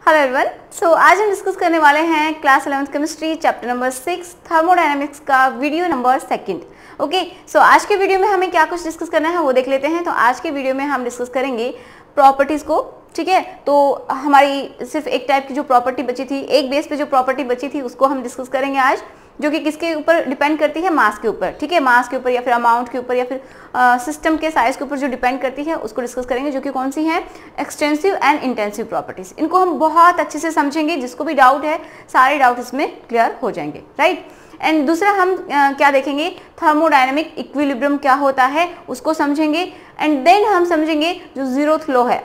Hello everyone. सो आज हम discuss करने वाले हैं class 11th chemistry chapter number 6 thermodynamics का वीडियो नंबर 2। ओके, सो आज के वीडियो में हमें क्या कुछ डिस्कस करना है वो देख लेते हैं। तो आज के वीडियो में हम डिस्कस करेंगे प्रॉपर्टीज को। ठीक है, तो हमारी सिर्फ एक टाइप की जो प्रॉपर्टी बची थी, एक बेस पे जो प्रॉपर्टी बची थी उसको हम डिस्कस करेंगे आज, जो कि किसके ऊपर डिपेंड करती है, मास के ऊपर। ठीक है, मास के ऊपर या फिर अमाउंट के ऊपर या फिर सिस्टम के साइज के ऊपर जो डिपेंड करती है उसको डिस्कस करेंगे, जो कि कौन सी है, एक्सटेंसिव एंड इंटेंसिव प्रॉपर्टीज। इनको हम बहुत अच्छे से समझेंगे, जिसको भी डाउट है सारे डाउट इसमें क्लियर हो जाएंगे, राइट। एंड दूसरा हम क्या देखेंगे, थर्मोडायनेमिक इक्विलिब्रियम क्या होता है उसको समझेंगे। एंड देन हम समझेंगे जो जीरोथ लॉ है,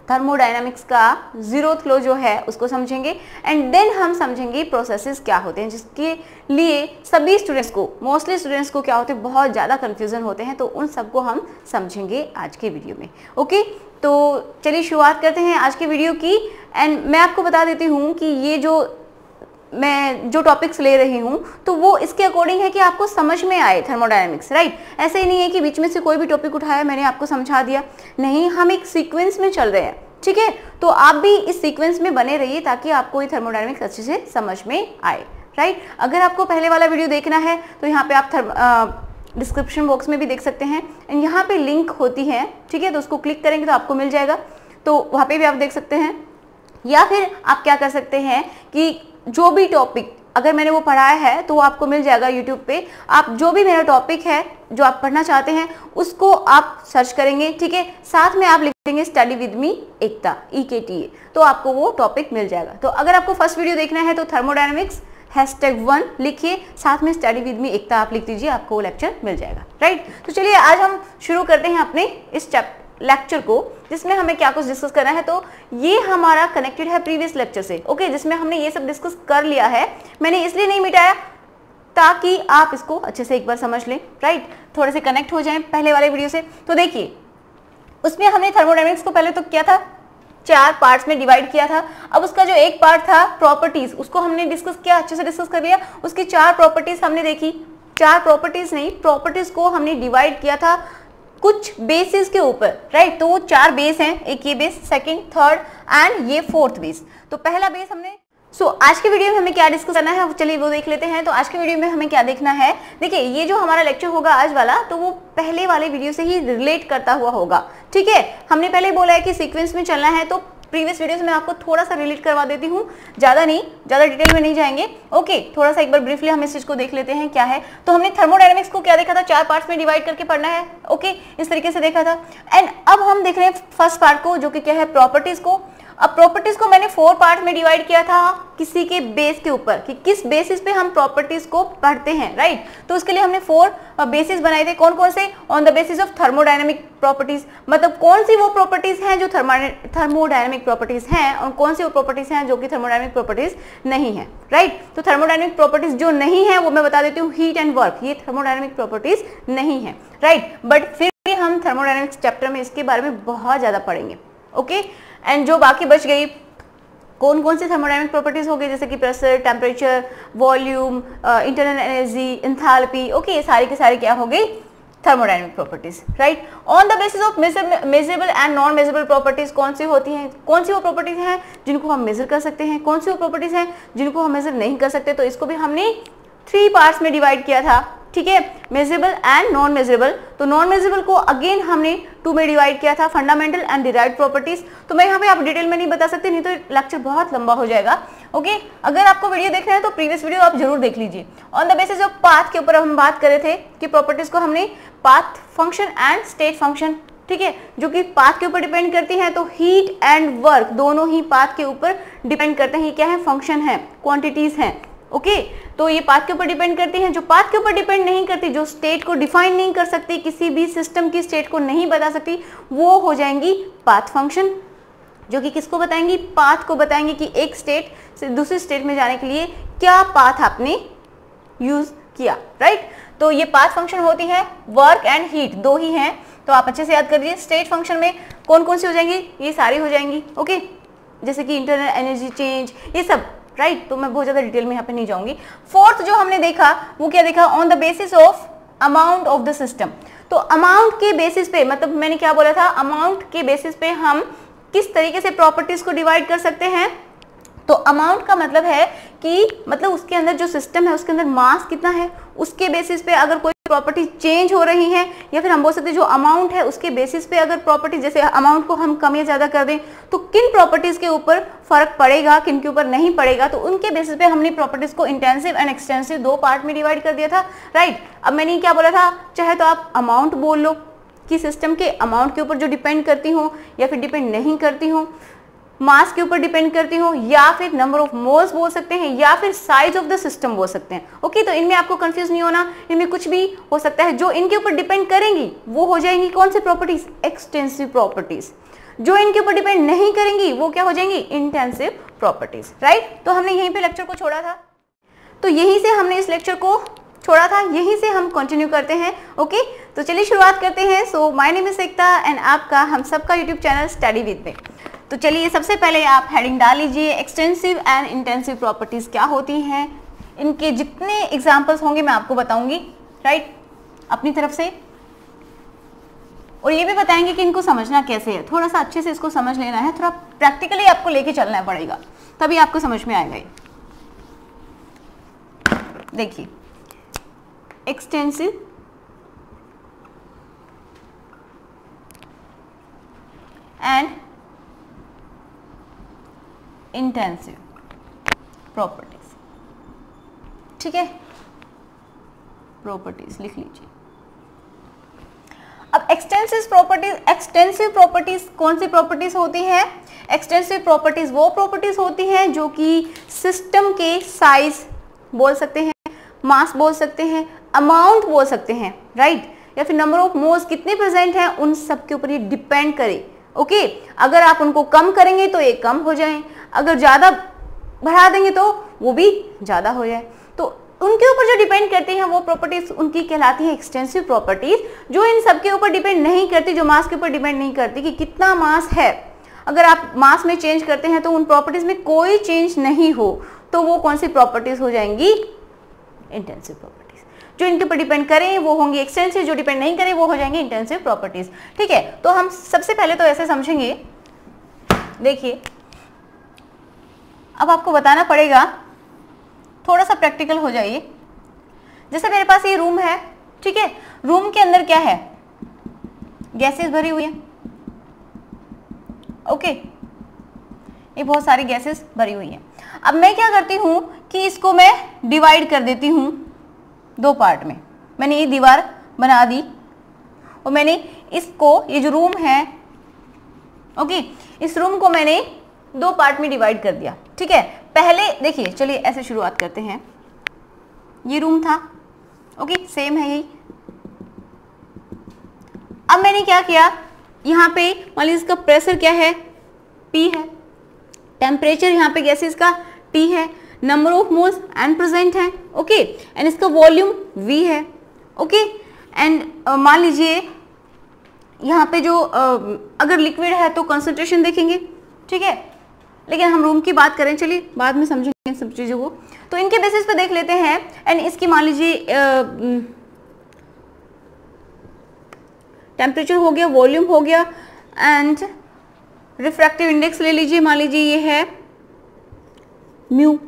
थर्मोडायनामिक्स का जीरोथ लॉ जो है उसको समझेंगे। एंड देन हम समझेंगे प्रोसेसेस क्या होते हैं, जिसके लिए सभी स्टूडेंट्स को, मोस्टली स्टूडेंट्स को क्या होते हैं, बहुत ज़्यादा कंफ्यूजन होते हैं। तो उन सबको हम समझेंगे आज के वीडियो में। ओके, तो चलिए शुरुआत करते हैं आज के वीडियो की। एंड मैं आपको बता देती हूँ कि ये मैं जो टॉपिक्स ले रही हूँ तो वो इसके अकॉर्डिंग है कि आपको समझ में आए थर्मोडायनामिक्स, राइट। ऐसे ही नहीं है कि बीच में से कोई भी टॉपिक उठाया मैंने आपको समझा दिया, नहीं, हम एक सीक्वेंस में चल रहे हैं। ठीक है, तो आप भी इस सीक्वेंस में बने रहिए ताकि आपको ये थर्मोडायनामिक्स अच्छे से समझ में आए, राइट। अगर आपको पहले वाला वीडियो देखना है तो यहाँ पे आप डिस्क्रिप्शन बॉक्स में भी देख सकते हैं, एंड यहाँ पे लिंक होती है। ठीक है, तो उसको क्लिक करेंगे तो आपको मिल जाएगा, तो वहाँ पे भी आप देख सकते हैं। या फिर आप क्या कर सकते हैं कि जो भी टॉपिक अगर मैंने वो पढ़ाया है तो वो आपको मिल जाएगा यूट्यूब पे। आप जो भी मेरा टॉपिक है जो आप पढ़ना चाहते हैं उसको आप सर्च करेंगे, ठीक है, साथ में आप लिख देंगे study with me Ekta, EKTA, तो आपको वो टॉपिक मिल जाएगा। तो अगर आपको फर्स्ट वीडियो देखना है तो थर्मोडायनामिक्स #1 लिखिए, साथ में स्टडी विद मी एकता आप लिख दीजिए, आपको वो लेक्चर मिल जाएगा, राइट। तो चलिए आज हम शुरू करते हैं अपने इस लेक्चर को, जिसमें हमें क्या कुछ डिस्कस करना है। तो ये हमारा कनेक्टेड है प्रीवियस लेक्चर से, ओके, जिसमें हमने ये सब डिस्कस कर लिया है। मैंने इसलिए नहीं मिटाया ताकि आप इसको अच्छे से एक बार समझ लें, राइट, थोड़े से कनेक्ट हो जाएं पहले वाले वीडियो से। तो देखिए, उसमें हमने थर्मोडायनामिक्स को पहले तो क्या था, 4 पार्ट्स में डिवाइड किया था। अब उसका जो एक पार्ट था प्रॉपर्टीज, उसको हमने डिस्कस किया, अच्छे से डिस्कस कर लिया। उसकी 4 प्रॉपर्टीज हमने देखी, 4 प्रॉपर्टीज नहीं, प्रॉपर्टीज को हमने डिवाइड किया था कुछ बेसिस के ऊपर, राइट। तो वो 4 बेस हैं, एक ये बेस, सेकंड, थर्ड एंड ये 4th बेस। तो पहला बेस हमने आज के वीडियो में हमें क्या डिस्कस करना है चलिए वो देख लेते हैं। तो आज के वीडियो में हमें क्या देखना है, देखिए ये जो हमारा लेक्चर होगा आज वाला, तो वो पहले वाले वीडियो से ही रिलेट करता हुआ होगा। ठीक है, हमने पहले बोला है कि सीक्वेंस में चलना है, तो प्रीवियस वीडियो से मैं आपको थोड़ा सा रिलेट करवा देती हूँ, ज़्यादा नहीं, ज़्यादा डिटेल में नहीं जाएंगे। ओके, थोड़ा सा एक बार ब्रीफली हम इस चीज़ को देख लेते हैं क्या है। तो हमने थर्मोडायनामिक्स को क्या देखा था, 4 पार्ट्स में डिवाइड करके पढ़ना है, ओके, इस तरीके से देखा था। एंड अब हम देख रहे हैं फर्स्ट पार्ट को, जो कि क्या है, प्रॉपर्टीज को। अब प्रॉपर्टीज को मैंने 4 पार्ट में डिवाइड किया था किसी के बेस के ऊपर, कि किस बेसिस पे हम प्रॉपर्टीज को पढ़ते हैं, राइट। तो उसके लिए हमने 4 बेसिस बनाए थे, कौन कौन से, on the basis of thermodynamic properties, मतलब कौन सी वो प्रॉपर्टीज हैं जो थर्मोडायनामिक प्रॉपर्टीज हैं और कौन सी वो प्रॉपर्टीज हैं जो कि थर्मोडायनामिक प्रॉपर्टीज नहीं है, राइट। तो थर्मोडायनामिक प्रॉपर्टीज जो नहीं है वो मैं बता देती हूँ, हीट एंड वर्क, ये थर्मोडायनामिक प्रॉपर्टीज नहीं है, राइट। बट फिर भी हम थर्मोडायनामिक्स चैप्टर में इसके बारे में बहुत ज्यादा पढ़ेंगे, ओके। एंड जो बाकी बच गई, कौन कौन सी थर्मोडायनामिक प्रॉपर्टीज हो गई, जैसे कि pressure, temperature, volume, internal energy, enthalpy, okay, ये सारी की सारी क्या हो गई, thermodynamic properties, right. On the basis of measurable and non measurable properties कौन सी होती हैं, कौन सी वो प्रॉपर्टीज हैं जिनको हम मेजर कर सकते हैं, कौन सी वो प्रॉपर्टीज हैं जिनको हम मेजर नहीं कर सकते। तो इसको भी हमने 3 पार्ट्स में डिवाइड किया था, ठीक है, मेजरेबल एंड नॉन मेजरेबल। तो नॉन मेजरेबल को अगेन हमने 2 में डिवाइड किया था, फंडामेंटल एंड डिराइव्ड प्रॉपर्टीज। तो मैं यहाँ पे आप डिटेल में नहीं बता सकती, नहीं तो लेक्चर बहुत लंबा हो जाएगा, ओके। अगर आपको वीडियो देखना है तो प्रीवियस वीडियो आप जरूर देख लीजिए। On the basis of path के ऊपर हम बात कर रहे थे कि प्रॉपर्टीज को हमने path function and state function, ठीक है, जो कि पाथ के ऊपर डिपेंड करती हैं। तो हीट एंड वर्क दोनों ही पाथ के ऊपर डिपेंड करते हैं, ये क्या है, फंक्शन है, क्वांटिटीज हैं, ओके। तो ये पाथ के ऊपर डिपेंड करती हैं। जो पाथ के ऊपर डिपेंड नहीं करती, जो स्टेट को डिफाइन नहीं कर सकती, किसी भी सिस्टम की स्टेट को नहीं बता सकती, वो हो जाएंगी पाथ फंक्शन, जो कि किसको बताएंगी, पाथ को बताएंगे कि एक स्टेट से दूसरी स्टेट में जाने के लिए क्या पाथ आपने यूज किया, राइट। तो ये पाथ फंक्शन होती है, वर्क एंड हीट 2 ही हैं, तो आप अच्छे से याद कर लीजिए। स्टेट फंक्शन में कौन कौन सी हो जाएंगी, ये सारी हो जाएंगी, ओके, जैसे कि इंटरनल एनर्जी चेंज, ये सब, राइट। तो मैं बहुत ज्यादा डिटेल में यहाँ पे नहीं जाऊंगी। 4th जो हमने देखा वो क्या देखा, on the basis of amount of the system. तो अमाउंट के बेसिस पे, मतलब मैंने क्या बोला था, अमाउंट के बेसिस पे हम किस तरीके से प्रॉपर्टीज को डिवाइड कर सकते हैं? तो अमाउंट का मतलब है कि मतलब उसके अंदर जो सिस्टम है उसके अंदर मास कितना है, उसके बेसिस पे अगर कोई प्रॉपर्टी चेंज हो रही है, या फिर हम बोल सकते हैं जो अमाउंट है उसके बेसिस पे अगर प्रॉपर्टी, जैसे अमाउंट को हम कम या ज्यादा कर दें तो किन प्रॉपर्टीज के ऊपर फर्क पड़ेगा, किन के ऊपर नहीं पड़ेगा, तो उनके बेसिस पे हमने प्रॉपर्टीज को इंटेंसिव एंड एक्सटेंसिव दो पार्ट में डिवाइड कर दिया था, राइट। अब मैंने क्या बोला था, चाहे तो आप अमाउंट बोल लो कि सिस्टम के अमाउंट के ऊपर जो डिपेंड करती हो या फिर डिपेंड नहीं करती हो, मास के ऊपर डिपेंड करती हो, या फिर नंबर ऑफ मोल्स बोल सकते हैं, या फिर साइज ऑफ द सिस्टम बोल सकते हैं। ओके, तो इनमें आपको कंफ्यूज नहीं होना, इनमें कुछ भी हो सकता है। जो इनके ऊपर डिपेंड करेंगी वो हो जाएंगी कौन सी प्रॉपर्टीज? Extensive properties. जो इनके ऊपर डिपेंड नहीं करेंगी वो क्या हो जाएंगी? Intensive properties, right. तो हमने यहीं पे लेक्चर को छोड़ा था, तो यहीं से हमने इस लेक्चर को छोड़ा था, यहीं से हम कंटिन्यू करते हैं। ओके, तो चलिए शुरुआत करते हैं। So my name is Ekta and आपका हम सबका यूट्यूब चैनल स्टडी विद में। तो चलिए सबसे पहले आप हेडिंग डाल लीजिए, एक्सटेंसिव एंड इंटेंसिव प्रॉपर्टीज क्या होती हैं। इनके जितने एग्जांपल्स होंगे मैं आपको बताऊंगी, राइट, अपनी तरफ से, और ये भी बताएंगे कि इनको समझना कैसे है। थोड़ा सा अच्छे से इसको समझ लेना है, थोड़ा प्रैक्टिकली आपको लेके चलना पड़ेगा, तभी आपको समझ में आएगा। देखिए, एक्सटेंसिव एंड इंटेंसिव प्रॉपर्टीज, ठीक है, प्रॉपर्टीज लिख लीजिए। अब एक्सटेंसिव प्रॉपर्टीज कौन सी प्रॉपर्टीज होती है? एक्सटेंसिव प्रॉपर्टीज वो प्रॉपर्टीज होती हैं जो कि सिस्टम के साइज बोल सकते हैं, मास बोल सकते हैं, अमाउंट बोल सकते हैं, राइट, या फिर नंबर ऑफ मोल्स कितने प्रेजेंट हैं, उन सब के ऊपर ये डिपेंड करे। ओके, अगर आप उनको कम करेंगे तो ये कम हो जाए, अगर ज्यादा बढ़ा देंगे तो वो भी ज्यादा हो जाए। तो उनके ऊपर जो डिपेंड करती हैं वो प्रॉपर्टीज उनकी कहलाती है एक्सटेंसिव प्रॉपर्टीज। जो इन सब के ऊपर डिपेंड नहीं करती, जो मास के ऊपर डिपेंड नहीं करती कि कितना मास है, अगर आप मास में चेंज करते हैं तो उन प्रॉपर्टीज में कोई चेंज नहीं हो, तो वो कौन सी प्रॉपर्टीज हो जाएंगी? Intensive properties. जो इनके ऊपर डिपेंड करें वो होंगी एक्सटेंसिव, जो डिपेंड नहीं करें वो हो जाएंगे इंटेंसिव प्रॉपर्टीज, ठीक है। तो हम सबसे पहले तो ऐसे समझेंगे, देखिए अब आपको बताना पड़ेगा, थोड़ा सा प्रैक्टिकल हो जाइए। जैसे मेरे पास ये रूम है, ठीक है, रूम के अंदर क्या है? गैसेस भरी हुई है, ओके, ये बहुत सारी गैसेस भरी हुई हैं। अब मैं क्या करती हूं कि इसको मैं डिवाइड कर देती हूं दो पार्ट में। मैंने ये दीवार बना दी और मैंने इसको, ये जो रूम है, ओके, इस रूम को मैंने दो पार्ट में डिवाइड कर दिया, ठीक है। पहले देखिए, चलिए ऐसे शुरुआत करते हैं। ये रूम था, ओके, सेम है यही। अब मैंने क्या किया, यहाँ पे मान लीजिए इसका प्रेशर क्या है? P है, टेम्परेचर यहाँ पे गैसेस का T है, number of moles N present है, ओके, एंड इसका वॉल्यूम V है, ओके, एंड मान लीजिए यहाँ पे जो अगर लिक्विड है तो कंसंट्रेशन देखेंगे, ठीक है, लेकिन हम रूम की बात करें, चलिए बाद में समझेंगे इन सब चीज़ों को। तो इनके बेसिस पे देख लेते हैं, एंड इसकी मान लीजिए टेम्परेचर हो गया, वॉल्यूम हो गया, एंड रिफ्रैक्टिव इंडेक्स ले लीजिए, मान लीजिए ये है म्यू।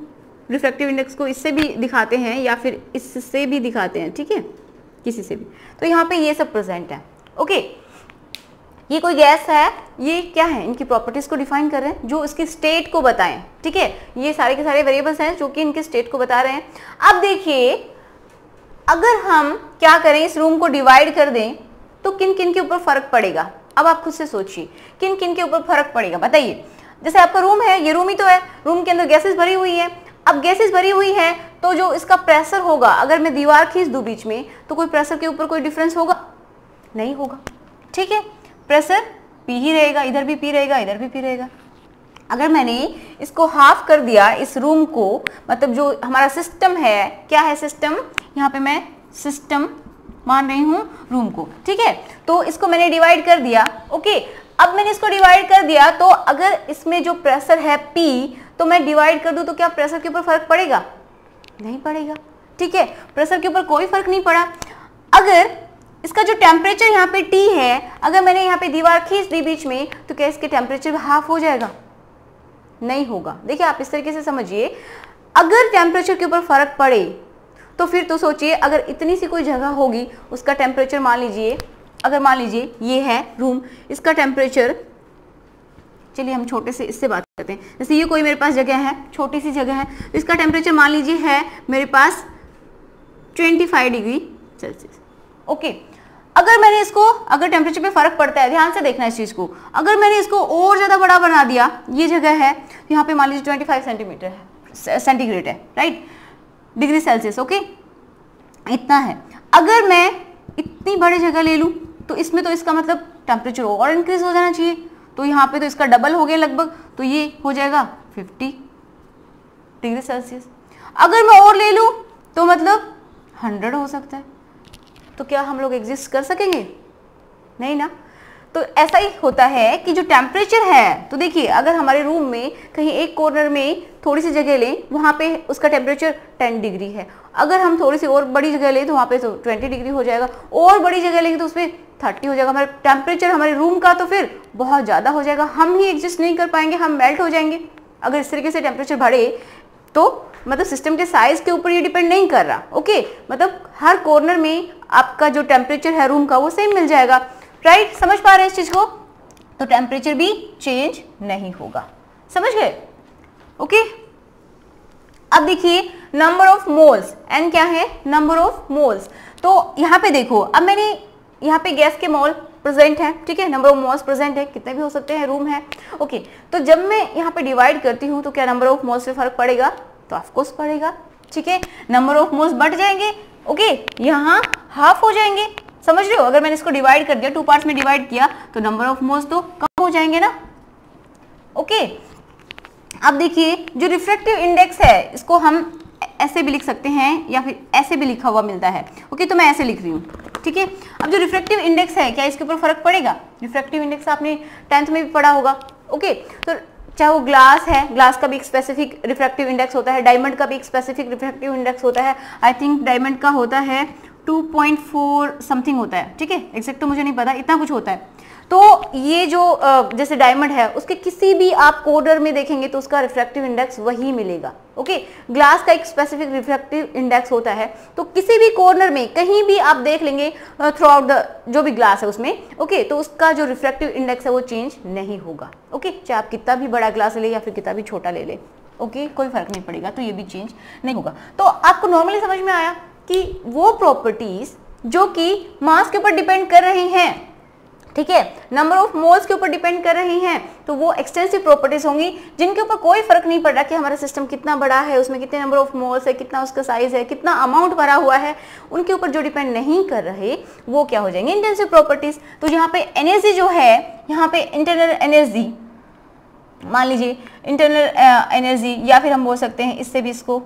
रिफ्रैक्टिव इंडेक्स को इससे भी दिखाते हैं या फिर इससे भी दिखाते हैं, ठीक है, किसी से भी। तो यहाँ पे ये सब प्रेजेंट है, ओके। ये कोई गैस है, ये क्या है? इनकी प्रॉपर्टीज को डिफाइन कर रहे हैं जो इसकी स्टेट को बताएं, ठीक है। ये सारे के सारे वेरिएबल्स हैं जो कि इनके स्टेट को बता रहे हैं। अब देखिए, अगर हम क्या करें, इस रूम को डिवाइड कर दें तो किन किन के ऊपर फर्क पड़ेगा? अब आप खुद से सोचिए, किन किन के ऊपर फर्क पड़ेगा, बताइए। जैसे आपका रूम है, ये रूम ही तो है, रूम के अंदर गैसेस भरी हुई है। अब गैसेस भरी हुई है तो जो इसका प्रेशर होगा, अगर मैं दीवार खींच दूं बीच में, तो कोई प्रेशर के ऊपर कोई डिफरेंस होगा? नहीं होगा, ठीक है। प्रेशर P ही रहेगा, इधर भी P रहेगा, इधर भी P रहेगा। अगर मैंने इसको हाफ कर दिया, इस रूम को, मतलब जो हमारा सिस्टम है, क्या है सिस्टम, यहाँ पे मैं सिस्टम मान रही हूँ रूम को, ठीक है। तो इसको मैंने डिवाइड कर दिया, ओके। अब मैंने इसको डिवाइड कर दिया, तो अगर इसमें जो प्रेशर है P, तो मैं डिवाइड कर दूं तो क्या प्रेशर के ऊपर फर्क पड़ेगा? नहीं पड़ेगा, ठीक है, प्रेशर के ऊपर कोई फर्क नहीं पड़ा। अगर इसका जो टेम्परेचर यहाँ पे T है, अगर मैंने यहाँ पे दीवार खींच दी बीच में, तो क्या इसके टेम्परेचर हाफ हो जाएगा? नहीं होगा। देखिए आप इस तरीके से समझिए, अगर टेम्परेचर के ऊपर फर्क पड़े तो फिर तो सोचिए, अगर इतनी सी कोई जगह होगी, उसका टेम्परेचर मान लीजिए, अगर मान लीजिए ये है रूम, इसका टेम्परेचर, चलिए हम छोटे से इससे बात करते हैं, जैसे ये कोई मेरे पास जगह है, छोटी सी जगह है, तो इसका टेम्परेचर मान लीजिए है मेरे पास 25 डिग्री सेल्सियस। ओके, अगर मैंने इसको, अगर टेम्परेचर पे फर्क पड़ता है, ध्यान से देखना इस चीज को, अगर मैंने इसको और ज्यादा बड़ा बना दिया, ये जगह है, यहाँ पे मान लीजिए 25 सेंटीमीटर है, सेंटीग्रेड है, राइट, डिग्री सेल्सियस। ओके, इतना है। अगर मैं इतनी बड़ी जगह ले लूं तो इसमें तो इसका मतलब टेम्परेचर और इंक्रीज हो जाना चाहिए, तो यहाँ पे तो इसका डबल हो गया लगभग, तो ये हो जाएगा 50 डिग्री सेल्सियस। अगर मैं और ले लूं तो मतलब 100 हो सकता है। तो क्या हम लोग एग्जिस्ट कर सकेंगे? नहीं ना। तो ऐसा ही होता है कि जो टेम्परेचर है, तो देखिए अगर हमारे रूम में कहीं एक कॉर्नर में थोड़ी सी जगह लें, वहाँ पे उसका टेम्परेचर 10 डिग्री है, अगर हम थोड़ी सी और बड़ी जगह लें तो वहाँ पे तो 20 डिग्री हो जाएगा, और बड़ी जगह लेंगे तो उसमें 30 हो जाएगा। हमारा टेम्परेचर हमारे रूम का तो फिर बहुत ज़्यादा हो जाएगा, हम ही एग्जिस्ट नहीं कर पाएंगे, हम मेल्ट हो जाएंगे। अगर इस तरीके से टेम्परेचर बढ़े तो मतलब सिस्टम के साइज के ऊपर ये डिपेंड नहीं कर रहा। ओके, मतलब हर कॉर्नर में आपका जो टेम्परेचर है रूम का वो सेम मिल जाएगा, राइट। समझ पा रहे हैं इस चीज को? तो टेम्परेचर भी चेंज नहीं होगा, समझ गए? ओके, अब देखिए नंबर ऑफ मोल्स, एन क्या है? Number of moles. तो यहाँ पे देखो, अब मैंने यहाँ पे गैस के मोल प्रेजेंट है, ठीक है, नंबर ऑफ मोल्स प्रेजेंट है, कितने भी हो सकते हैं, रूम है। ओके, तो जब मैं यहाँ पे डिवाइड करती हूँ तो क्या नंबर ऑफ मोल्स से फर्क पड़ेगा? तो ऑफकोर्स पड़ेगा, ठीक है, नंबर ऑफ मोल्स बढ़ जाएंगे। ओके, यहाँ हाफ हो जाएंगे, समझ रहे हो? अगर मैंने इसको डिवाइड कर दिया, 2 पार्ट्स में डिवाइड किया, तो नंबर ऑफ मोल्स तो कम हो जाएंगे ना। ओके, अब देखिए जो रिफ्रैक्टिव इंडेक्स है, इसको हम ऐसे भी लिख सकते हैं या फिर ऐसे भी लिखा हुआ मिलता है। ओके, तो मैं ऐसे लिख रही हूँ, ठीक है। अब जो रिफ्रैक्टिव इंडेक्स है, क्या इसके ऊपर फर्क पड़ेगा? रिफ्रैक्टिव इंडेक्स आपने 10th में भी पढ़ा होगा। ओके, तो चाहे वो ग्लास है, ग्लास का भी एक स्पेसिफिक रिफ्रैक्टिव इंडेक्स होता है, डायमंड का भी एक स्पेसिफिक रिफ्रैक्टिव इंडेक्स होता है। आई थिंक डायमंड का होता है 2.4 समथिंग होता है, ठीक है, एग्जैक्ट तो मुझे नहीं पता, इतना कुछ होता है। तो ये जो जैसे डायमंड है, उसके किसी भी आप कॉर्नर में देखेंगे तो उसका रिफ्रैक्टिव इंडेक्स वही मिलेगा। ओके, ग्लास का एक स्पेसिफिक रिफ्रैक्टिव इंडेक्स होता है, तो किसी भी कॉर्नर में कहीं भी आप देख लेंगे थ्रू आउट द जो भी ग्लास है उसमें, ओके, तो उसका जो रिफ्रैक्टिव इंडेक्स है वो चेंज नहीं होगा। ओके, चाहे आप कितना भी बड़ा ग्लास ले या फिर कितना भी छोटा ले ले, ओके, कोई फर्क नहीं पड़ेगा, तो ये भी चेंज नहीं होगा। तो आपको नॉर्मली समझ में आया कि वो प्रॉपर्टीज जो कि मास के ऊपर डिपेंड कर रही हैं, ठीक है, नंबर ऑफ मोल्स के ऊपर डिपेंड कर रही हैं, तो वो एक्सटेंसिव प्रॉपर्टीज होंगी जिनके ऊपर कोई फर्क नहीं पड़ रहा कि हमारा सिस्टम कितना बड़ा है, उसमें कितने नंबर ऑफ मोल्स है, कितना उसका साइज है, कितना अमाउंट भरा हुआ है, उनके ऊपर जो डिपेंड नहीं कर रहे वो क्या हो जाएंगे? Intensive properties. तो यहाँ पे एनर्जी जो है, यहाँ पे इंटरनल एनर्जी, मान लीजिए इंटरनल एनर्जी, या फिर हम बोल सकते हैं इससे भी इसको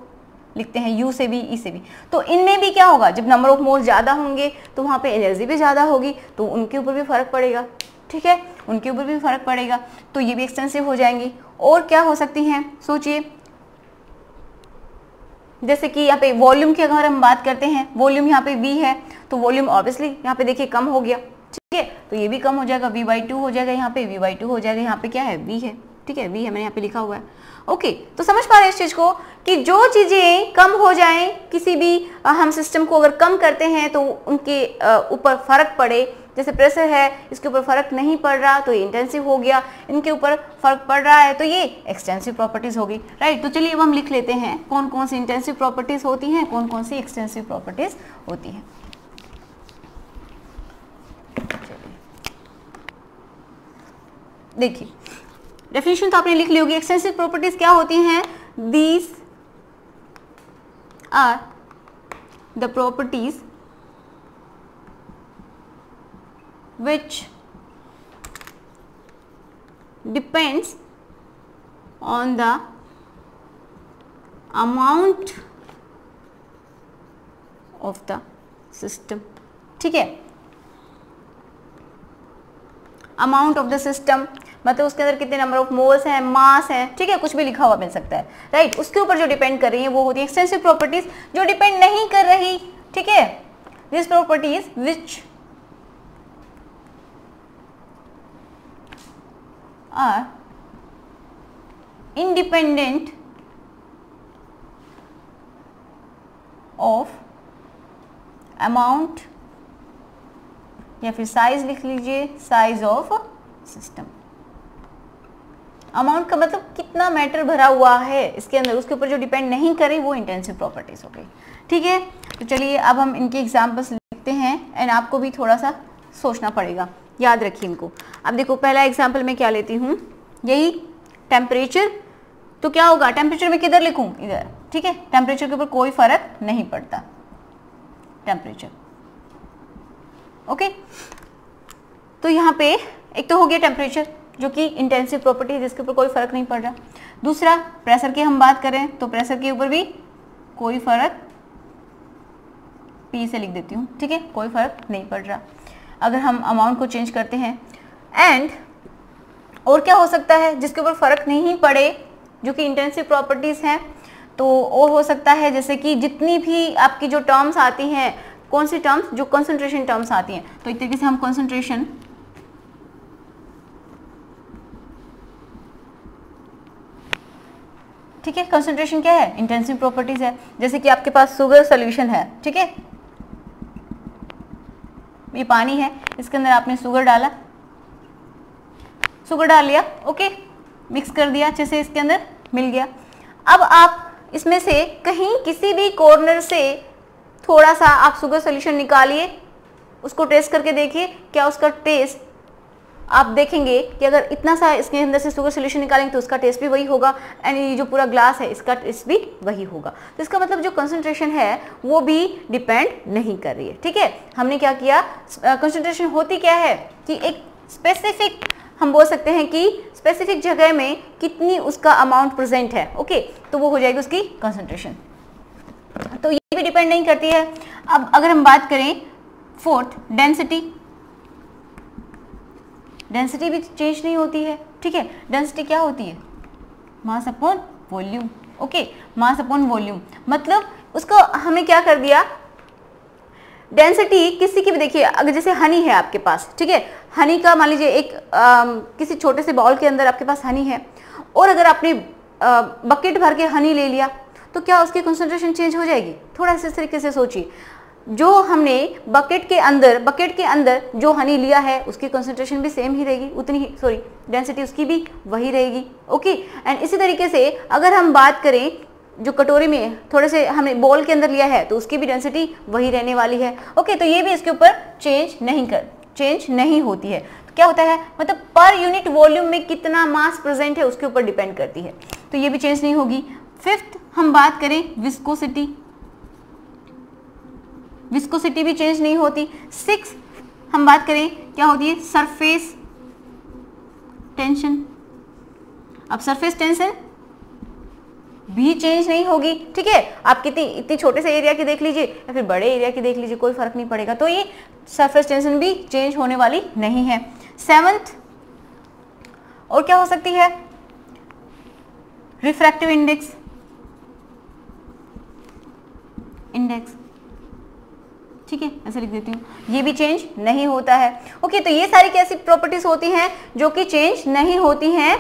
लिखते हैं यू से भी, ई से भी, तो इनमें भी क्या होगा? जब नंबर ऑफ मोल्स ज़्यादा होंगे तो वहाँ पे एनर्जी भी ज़्यादा होगी, तो उनके ऊपर भी फर्क पड़ेगा, ठीक है, उनके ऊपर भी फर्क पड़ेगा, तो ये भी एक्सटेंसिव हो जाएंगी। और क्या हो सकती हैं? सोचिए, जैसे कि यहाँ पे वॉल्यूम की अगर हम बात करते हैं, वॉल्यूम यहाँ पे V है, तो वॉल्यूम ऑब्वियसली यहाँ पे देखिए कम हो गया, ठीक है, तो ये भी कम हो जाएगा, V/2 हो जाएगा, यहाँ पे V/2 हो जाएगा, यहाँ पे क्या है? V है, ठीक है, V है, मैंने यहाँ पे लिखा हुआ है। ओके, तो समझ पा रहे हैं इस चीज को कि जो चीजें कम हो जाएं, किसी भी हम सिस्टम को अगर कम करते हैं तो उनके ऊपर फर्क पड़े, जैसे प्रेशर है, इसके ऊपर फर्क नहीं पड़ रहा तो ये इंटेंसिव हो गया, इनके ऊपर फर्क पड़ रहा है तो ये एक्सटेंसिव प्रॉपर्टीज होगी, राइट। तो चलिए अब हम लिख लेते हैं कौन कौन सी इंटेंसिव प्रॉपर्टीज होती हैं, कौन कौन सी एक्सटेंसिव प्रॉपर्टीज होती हैं। देखिए डेफिनेशन तो आपने लिख ली होगी। एक्सटेंसिव प्रॉपर्टीज क्या होती हैं? These are the properties which depends on the amount of the system, ठीक है, अमाउंट ऑफ द सिस्टम मतलब उसके अंदर कितने नंबर ऑफ मोल्स हैं, मास है, ठीक है, कुछ भी लिखा हुआ मिल सकता है, राइट, उसके ऊपर जो डिपेंड कर रही है वो होती है एक्सटेंसिव प्रॉपर्टीज। जो डिपेंड नहीं कर रही, ठीक है, this properties which are independent of amount, या फिर साइज लिख लीजिए, साइज ऑफ सिस्टम। अमाउंट का मतलब कितना मैटर भरा हुआ है इसके अंदर, उसके ऊपर जो डिपेंड नहीं करे वो इंटेंसिव प्रॉपर्टीज हो गई। ठीक है, तो चलिए अब हम इनके एग्जांपल्स लिखते हैं एंड आपको भी थोड़ा सा सोचना पड़ेगा, याद रखिए इनको। अब देखो पहला एग्जाम्पल मैं क्या लेती हूँ, यही टेम्परेचर। तो क्या होगा, टेम्परेचर में किधर लिखूँ, इधर। ठीक है, टेम्परेचर के ऊपर कोई फर्क नहीं पड़ता, टेम्परेचर। ओके, तो यहाँ पे एक तो हो गया टेम्परेचर जो कि इंटेंसिव प्रॉपर्टी है जिसके ऊपर कोई फर्क नहीं पड़ रहा। दूसरा प्रेशर की हम बात करें तो प्रेशर के ऊपर भी कोई फर्क, पी से लिख देती हूँ। ठीक है, कोई फर्क नहीं पड़ रहा अगर हम अमाउंट को चेंज करते हैं। एंड और क्या हो सकता है जिसके ऊपर फर्क नहीं पड़े जो कि इंटेंसिव प्रॉपर्टीज हैं, तो और हो सकता है जैसे कि जितनी भी आपकी जो टर्म्स आती हैं, कौन सी टर्म्स, जो कंसंट्रेशन टर्म्स आती हैं। तो एक तरीके से हम कंसंट्रेशन, ठीक है, कंसंट्रेशन क्या है, इंटेंसिव प्रॉपर्टीज है। जैसे कि आपके पास शुगर सॉल्यूशन है, ठीक है, ये पानी है, इसके अंदर आपने शुगर डाला, शुगर डाल लिया, ओके, मिक्स कर दिया अच्छे से, इसके अंदर मिल गया। अब आप इसमें से कहीं किसी भी कॉर्नर से थोड़ा सा आप शुगर सॉल्यूशन निकालिए, उसको टेस्ट करके देखिए, क्या उसका टेस्ट, आप देखेंगे कि अगर इतना सा इसके अंदर से शुगर सॉल्यूशन निकालेंगे तो उसका टेस्ट भी वही होगा, एंड ये जो पूरा ग्लास है इसका टेस्ट भी वही होगा। तो इसका मतलब जो कंसंट्रेशन है वो भी डिपेंड नहीं कर रही है। ठीक है, हमने क्या किया, कंसंट्रेशन होती क्या है कि एक स्पेसिफिक, हम बोल सकते हैं कि स्पेसिफिक जगह में कितनी उसका अमाउंट प्रेजेंट है, ओके, तो वो हो जाएगी उसकी कंसंट्रेशन। तो ये भी डिपेंड नहीं करती है। अब अगर हम बात करें फोर्थ, डेंसिटी, डेंसिटी भी चेंज नहीं होती है। ठीक है, डेंसिटी क्या होती है, mass upon volume. Okay, mass upon volume, मतलब उसको हमने क्या कर दिया, डेंसिटी किसी की भी, देखिए अगर जैसे हनी है आपके पास, ठीक है, हनी का मान लीजिए एक किसी छोटे से बाउल के अंदर आपके पास हनी है, और अगर आपने बकेट भर के हनी ले लिया तो क्या उसकी कंसंट्रेशन चेंज हो जाएगी। थोड़ा इस तरीके से सोचिए, जो हमने बकेट के अंदर जो हनी लिया है उसकी कंसंट्रेशन भी सेम ही रहेगी, उतनी ही, सॉरी, डेंसिटी उसकी भी वही रहेगी। ओके, एंड इसी तरीके से अगर हम बात करें जो कटोरी में थोड़े से हमने बॉल के अंदर लिया है तो उसकी भी डेंसिटी वही रहने वाली है। ओके, तो ये भी इसके ऊपर चेंज नहीं होती है। तो क्या होता है, मतलब पर यूनिट वॉल्यूम में कितना मास प्रेजेंट है उसके ऊपर डिपेंड करती है, तो ये भी चेंज नहीं होगी। फिफ्थ हम बात करें विस्कोसिटी, विस्कोसिटी भी चेंज नहीं होती। सिक्स हम बात करें क्या होती है, सरफेस टेंशन। अब सरफेस टेंशन भी चेंज नहीं होगी। ठीक है, आप कितनी इतनी छोटे से एरिया की देख लीजिए या फिर बड़े एरिया की देख लीजिए, कोई फर्क नहीं पड़ेगा, तो ये सरफेस टेंशन भी चेंज होने वाली नहीं है। सेवंथ और क्या हो सकती है, रिफ्रैक्टिव इंडेक्स, ठीक है, ऐसे लिख देती हूँ, ये भी चेंज नहीं होता है। ओके, तो ये सारी कैसी प्रॉपर्टीज होती हैं जो कि चेंज नहीं होती हैं,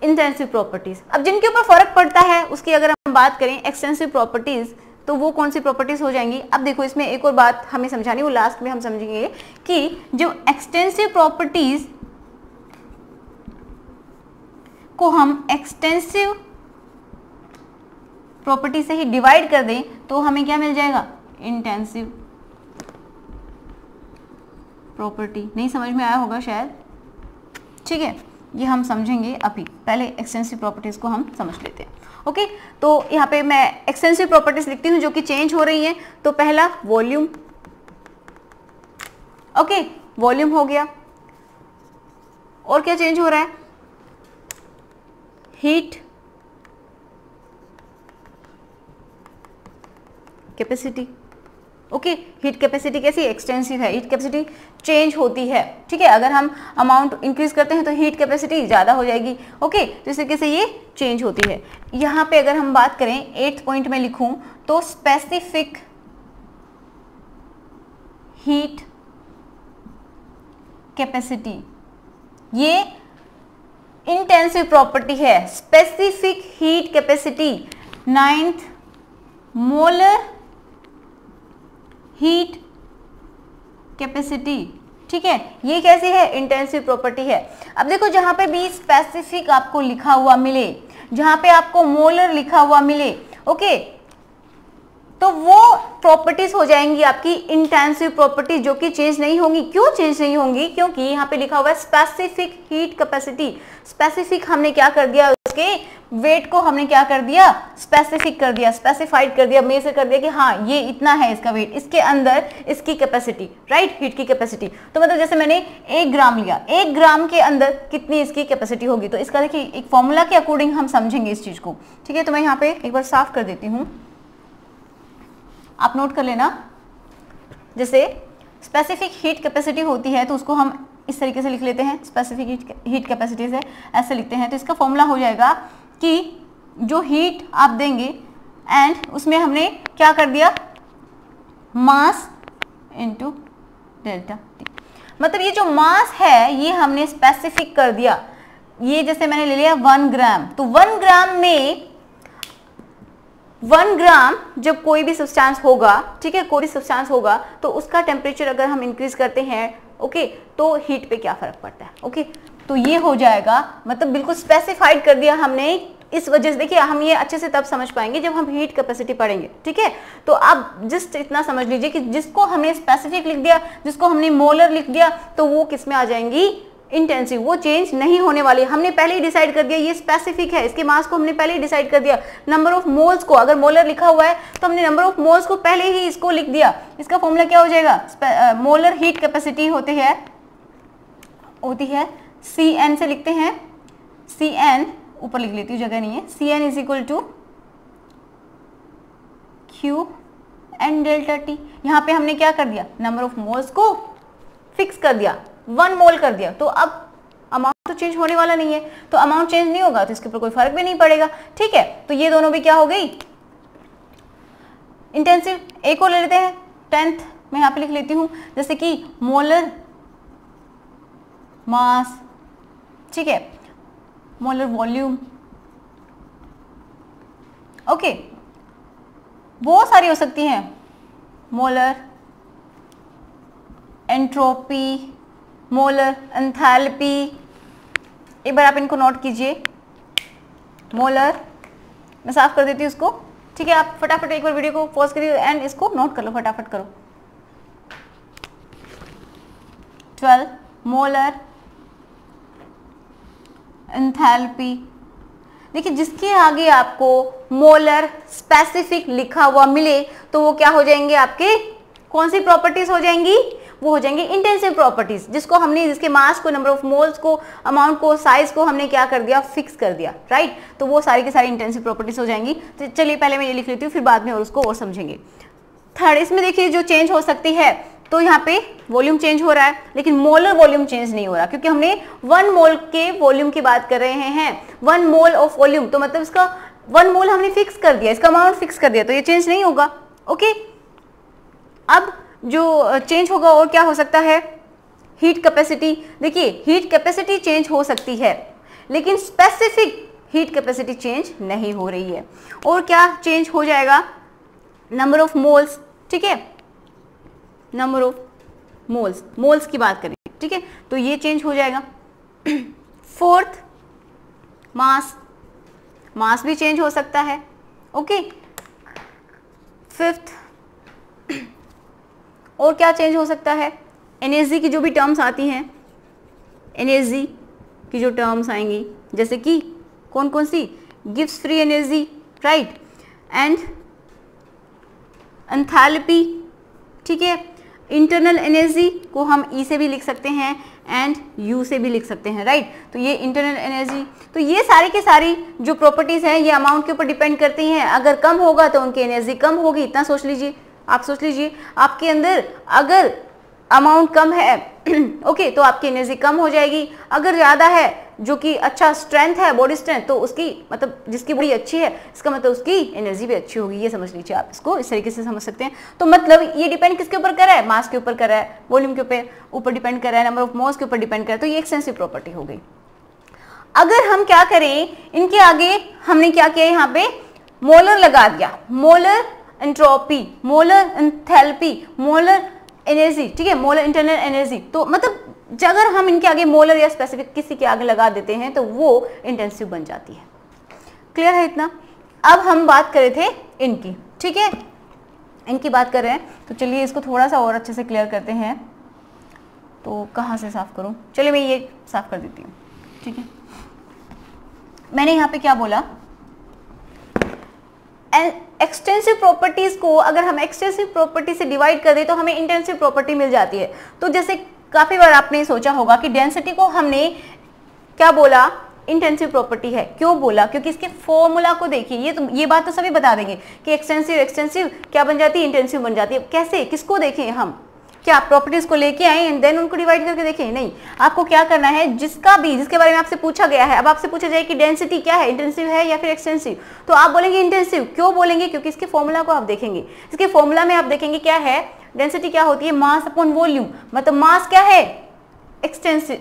इंटेंसिव प्रॉपर्टीज। अब जिनके ऊपर फर्क पड़ता है उसकी अगर हम बात करें एक्सटेंसिव प्रॉपर्टीज, तो वो कौन सी प्रॉपर्टीज हो जाएंगी। अब देखो इसमें एक और बात हमें समझानी, वो लास्ट में हम समझेंगे कि जो एक्सटेंसिव प्रॉपर्टीज को हम एक्सटेंसिव प्रॉपर्टी से ही डिवाइड कर दें तो हमें क्या मिल जाएगा, इंटेंसिव प्रॉपर्टी। नहीं समझ में आया होगा शायद, ठीक है, ये हम समझेंगे अभी, पहले एक्सटेंसिव प्रॉपर्टीज को हम समझ लेते हैं। ओके, तो यहाँ पे मैं एक्सटेंसिव प्रॉपर्टीज लिखती हूँ जो कि चेंज हो रही हैं। तो पहला वॉल्यूम, ओके, वॉल्यूम हो गया, और क्या चेंज हो रहा है, heat capacity. Okay, heat capacity कैसी, एक्सटेंसिव है, हीट कैपेसिटी चेंज होती है। ठीक है, अगर हम अमाउंट इंक्रीज करते हैं तो हीट कैपेसिटी ज़्यादा हो जाएगी। ओके, तो इस तरीके से ये चेंज होती है। यहाँ पे अगर हम बात करें 8th पॉइंट में लिखूं तो स्पेसिफिक हीट कैपेसिटी, ये इंटेंसिव प्रॉपर्टी है, specific heat capacity, 9th molar heat capacity, ठीक है, ये कैसी है, इंटेंसिव प्रॉपर्टी है। अब देखो जहां पे भी स्पेसिफिक आपको लिखा हुआ मिले, जहां पे आपको मोलर लिखा हुआ मिले, ओके, तो वो प्रॉपर्टीज हो जाएंगी आपकी इंटेंसिव प्रॉपर्टी, जो कि चेंज नहीं होंगी। क्यों चेंज नहीं होंगी? क्योंकि यहाँ पे लिखा हुआ है स्पेसिफिक हीट कैपेसिटी। स्पेसिफिक हमने क्या कर दिया, उसके वेट को हमने क्या कर दिया, स्पेसिफिक कर दिया, स्पेसिफाइड कर दिया, मेजर कर दिया कि हाँ ये इतना है इसका वेट, इसके अंदर इसकी कैपेसिटी, राइट, हीट की कैपेसिटी। तो मतलब जैसे मैंने 1 ग्राम लिया, 1 ग्राम के अंदर कितनी इसकी कैपेसिटी होगी, तो इसका देखिए एक फॉर्मूला के अकॉर्डिंग हम समझेंगे इस चीज को, ठीक है। तो मैं यहाँ पे एक बार साफ कर देती हूँ, आप नोट कर लेना। जैसे स्पेसिफिक हीट कैपेसिटी होती है तो उसको हम इस तरीके से लिख लेते हैं, स्पेसिफिक हीट कैपेसिटी से ऐसे लिखते हैं। तो इसका फॉर्मूला हो जाएगा कि जो हीट आप देंगे एंड उसमें हमने क्या कर दिया, मास इनटू डेल्टा टी। मतलब ये जो मास है ये हमने स्पेसिफिक कर दिया। ये जैसे मैंने ले लिया 1 ग्राम, तो 1 ग्राम में 1 ग्राम जब कोई भी सब्सटेंस होगा, ठीक है, कोई भी सब्सटेंस होगा तो उसका टेम्परेचर अगर हम इंक्रीज करते हैं, ओके, तो हीट पे क्या फर्क पड़ता है, ओके। तो ये हो जाएगा, मतलब बिल्कुल स्पेसिफाइड कर दिया हमने। इस वजह से देखिए हम ये अच्छे से तब समझ पाएंगे जब हम हीट कैपेसिटी पढ़ेंगे, ठीक है। तो आप जस्ट इतना समझ लीजिए कि जिसको हमने स्पेसिफिक लिख दिया, जिसको हमने मोलर लिख दिया, तो वो किस में आ जाएंगी, इंटेंसिव, वो चेंज नहीं होने वाली। हमने पहले ही डिसाइड कर दिया ये स्पेसिफिक है, इसके मास को हमने पहले ही डिसाइड कर दिया। नंबर ऑफ मोल्स को, अगर मोलर लिखा हुआ है तो हमने नंबर ऑफ मोल्स को पहले ही इसको लिख दिया। इसका फॉर्मूला क्या हो जाएगा, मोलर हीट कैपेसिटी होती है Cn से लिखते हैं, Cn ऊपर लिख लेती हूँ, जगह नहीं है, Cn is equal to Q and delta T। यहाँ पे हमने क्या कर दिया, नंबर ऑफ मोल्स को फिक्स कर दिया, 1 मोल कर दिया। तो अब अमाउंट तो चेंज होने वाला नहीं है, तो अमाउंट चेंज नहीं होगा तो इसके ऊपर कोई फर्क भी नहीं पड़ेगा, ठीक है। तो ये दोनों भी क्या हो गई, इंटेंसिव। एक और ले लेते हैं, 10th मैं यहाँ पे लिख लेती हूँ, जैसे कि मोलर मास, ठीक है, मोलर वॉल्यूम, ओके, बहुत सारी हो सकती हैं, मोलर एंट्रोपी, मोलर एंथैल्पी। एक बार आप इनको नोट कीजिए, मोलर, मैं साफ कर देती हूँ उसको, ठीक है। आप फटाफट एक बार वीडियो को पॉज करिए एंड इसको नोट कर लो, फटाफट करो। 12 मोलर एंथैल्पी। देखिए जिसके आगे आपको मोलर स्पेसिफिक लिखा हुआ मिले तो वो क्या हो जाएंगे, आपके कौन सी प्रॉपर्टीज हो जाएंगी, वो हो जाएंगे इंटेंसिव प्रॉपर्टीज, जिसको हमने, जिसके मास को, नंबर ऑफ मोल्स को, अमाउंट को, साइज को हमने क्या कर दिया, फिक्स कर दिया, राइट। तो वो सारी की सारी इंटेंसिव प्रॉपर्टीज हो जाएंगी। तो चलिए पहले मैं ये लिख लेती हूँ, फिर बाद में और उसको और समझेंगे। 3rd, इसमें देखिए जो चेंज हो सकती है, तो यहाँ पे वॉल्यूम चेंज हो रहा है, लेकिन मोलर वॉल्यूम चेंज नहीं हो रहा, क्योंकि हमने 1 मोल के वॉल्यूम की बात कर रहे हैं, 1 मोल ऑफ वॉल्यूम, तो मतलब इसका 1 मोल हमने फिक्स कर दिया, इसका अमाउंट फिक्स कर दिया, तो ये चेंज नहीं होगा, ओके। अब जो चेंज होगा और क्या हो सकता है, हीट कैपेसिटी। देखिए हीट कैपेसिटी चेंज हो सकती है, लेकिन स्पेसिफिक हीट कैपेसिटी चेंज नहीं हो रही है। और क्या चेंज हो जाएगा, नंबर ऑफ मोल्स, ठीक है, नंबर ऑफ मोल्स, मोल्स की बात करें, ठीक है, तो ये चेंज हो जाएगा। 4th मास, मास भी चेंज हो सकता है, ओके। 5th और क्या चेंज हो सकता है, एनर्जी की जो भी टर्म्स आती हैं, एनर्जी की जो टर्म्स आएंगी, जैसे कि कौन कौन सी, Gibbs free energy, right, and enthalpy, ठीक है। इंटरनल एनर्जी को हम ई से भी लिख सकते हैं एंड यू से भी लिख सकते हैं, राइट। तो ये इंटरनल एनर्जी, तो ये सारी की सारी जो प्रॉपर्टीज हैं ये अमाउंट के ऊपर डिपेंड करती हैं। अगर कम होगा तो उनकी एनर्जी कम होगी, इतना सोच लीजिए, आप सोच लीजिए आपके अंदर अगर अमाउंट कम है ओके, तो आपकी एनर्जी कम हो जाएगी। अगर ज़्यादा है, जो कि अच्छा स्ट्रेंथ है, बॉडी स्ट्रेंथ, तो उसकी मतलब जिसकी बॉडी अच्छी है, इसका मतलब उसकी एनर्जी भी अच्छी होगी, ये समझ लीजिए। आप इसको इस तरीके से समझ सकते हैं। तो मतलब ये डिपेंड किसके ऊपर कर रहा है, मास के ऊपर कर रहा है, वॉल्यूम के ऊपर डिपेंड कर रहा है, नंबर ऑफ मोल्स के ऊपर डिपेंड कर रहा है। तो ये एक्सटेंसिव प्रॉपर्टी हो गई। अगर हम क्या करें, इनके आगे हमने क्या किया, यहाँ पे मोलर लगा दिया, molar entropy, molar enthalpy, molar energy, ठीक है, मोलर इंटरनल एनर्जी, तो मतलब अगर हम इनके आगे मोलर या स्पेसिफिक किसी के आगे लगा देते हैं तो वो इंटेंसिव बन जाती है। क्लियर है इतना? अब हम बात कर रहे थे इनकी, ठीक है, इनकी बात कर रहे हैं, तो चलिए इसको थोड़ा सा और अच्छे से क्लियर करते हैं। तो कहाँ से साफ करूं? चलिए मैं ये साफ कर देती हूँ, ठीक है। मैंने यहाँ पे क्या बोला, एक्सटेंसिव प्रॉपर्टीज को अगर हम एक्सटेंसिव प्रॉपर्टी से डिवाइड कर दें तो हमें इंटेंसिव प्रॉपर्टी मिल जाती है। तो जैसे काफी बार आपने सोचा होगा कि डेंसिटी को हमने क्या बोला, इंटेंसिव प्रॉपर्टी है। क्यों बोला? क्योंकि इसके फॉर्मूला को देखिए, ये बात तो सभी बता देंगे कि एक्सटेंसिव क्या बन जाती है, इंटेंसिव बन जाती है। कैसे, किसको देखें हम, क्या प्रॉपर्टीज को लेके आए एंड देन उनको डिवाइड करके देखें? नहीं, आपको क्या करना है, जिसके बारे में आपसे पूछा गया है, अब आपसे पूछा जाए कि डेंसिटी क्या है, इंटेंसिव है या फिर एक्सटेंसिव, तो आप बोलेंगे इंटेंसिव। क्यों बोलेंगे? क्योंकि इसके फॉर्मूला को आप देखेंगे। इसके फॉर्मूला में आप देखेंगे क्या है, डेंसिटी क्या होती है, मास अपॉन वॉल्यूम, मतलब मास क्या है, एक्सटेंसिव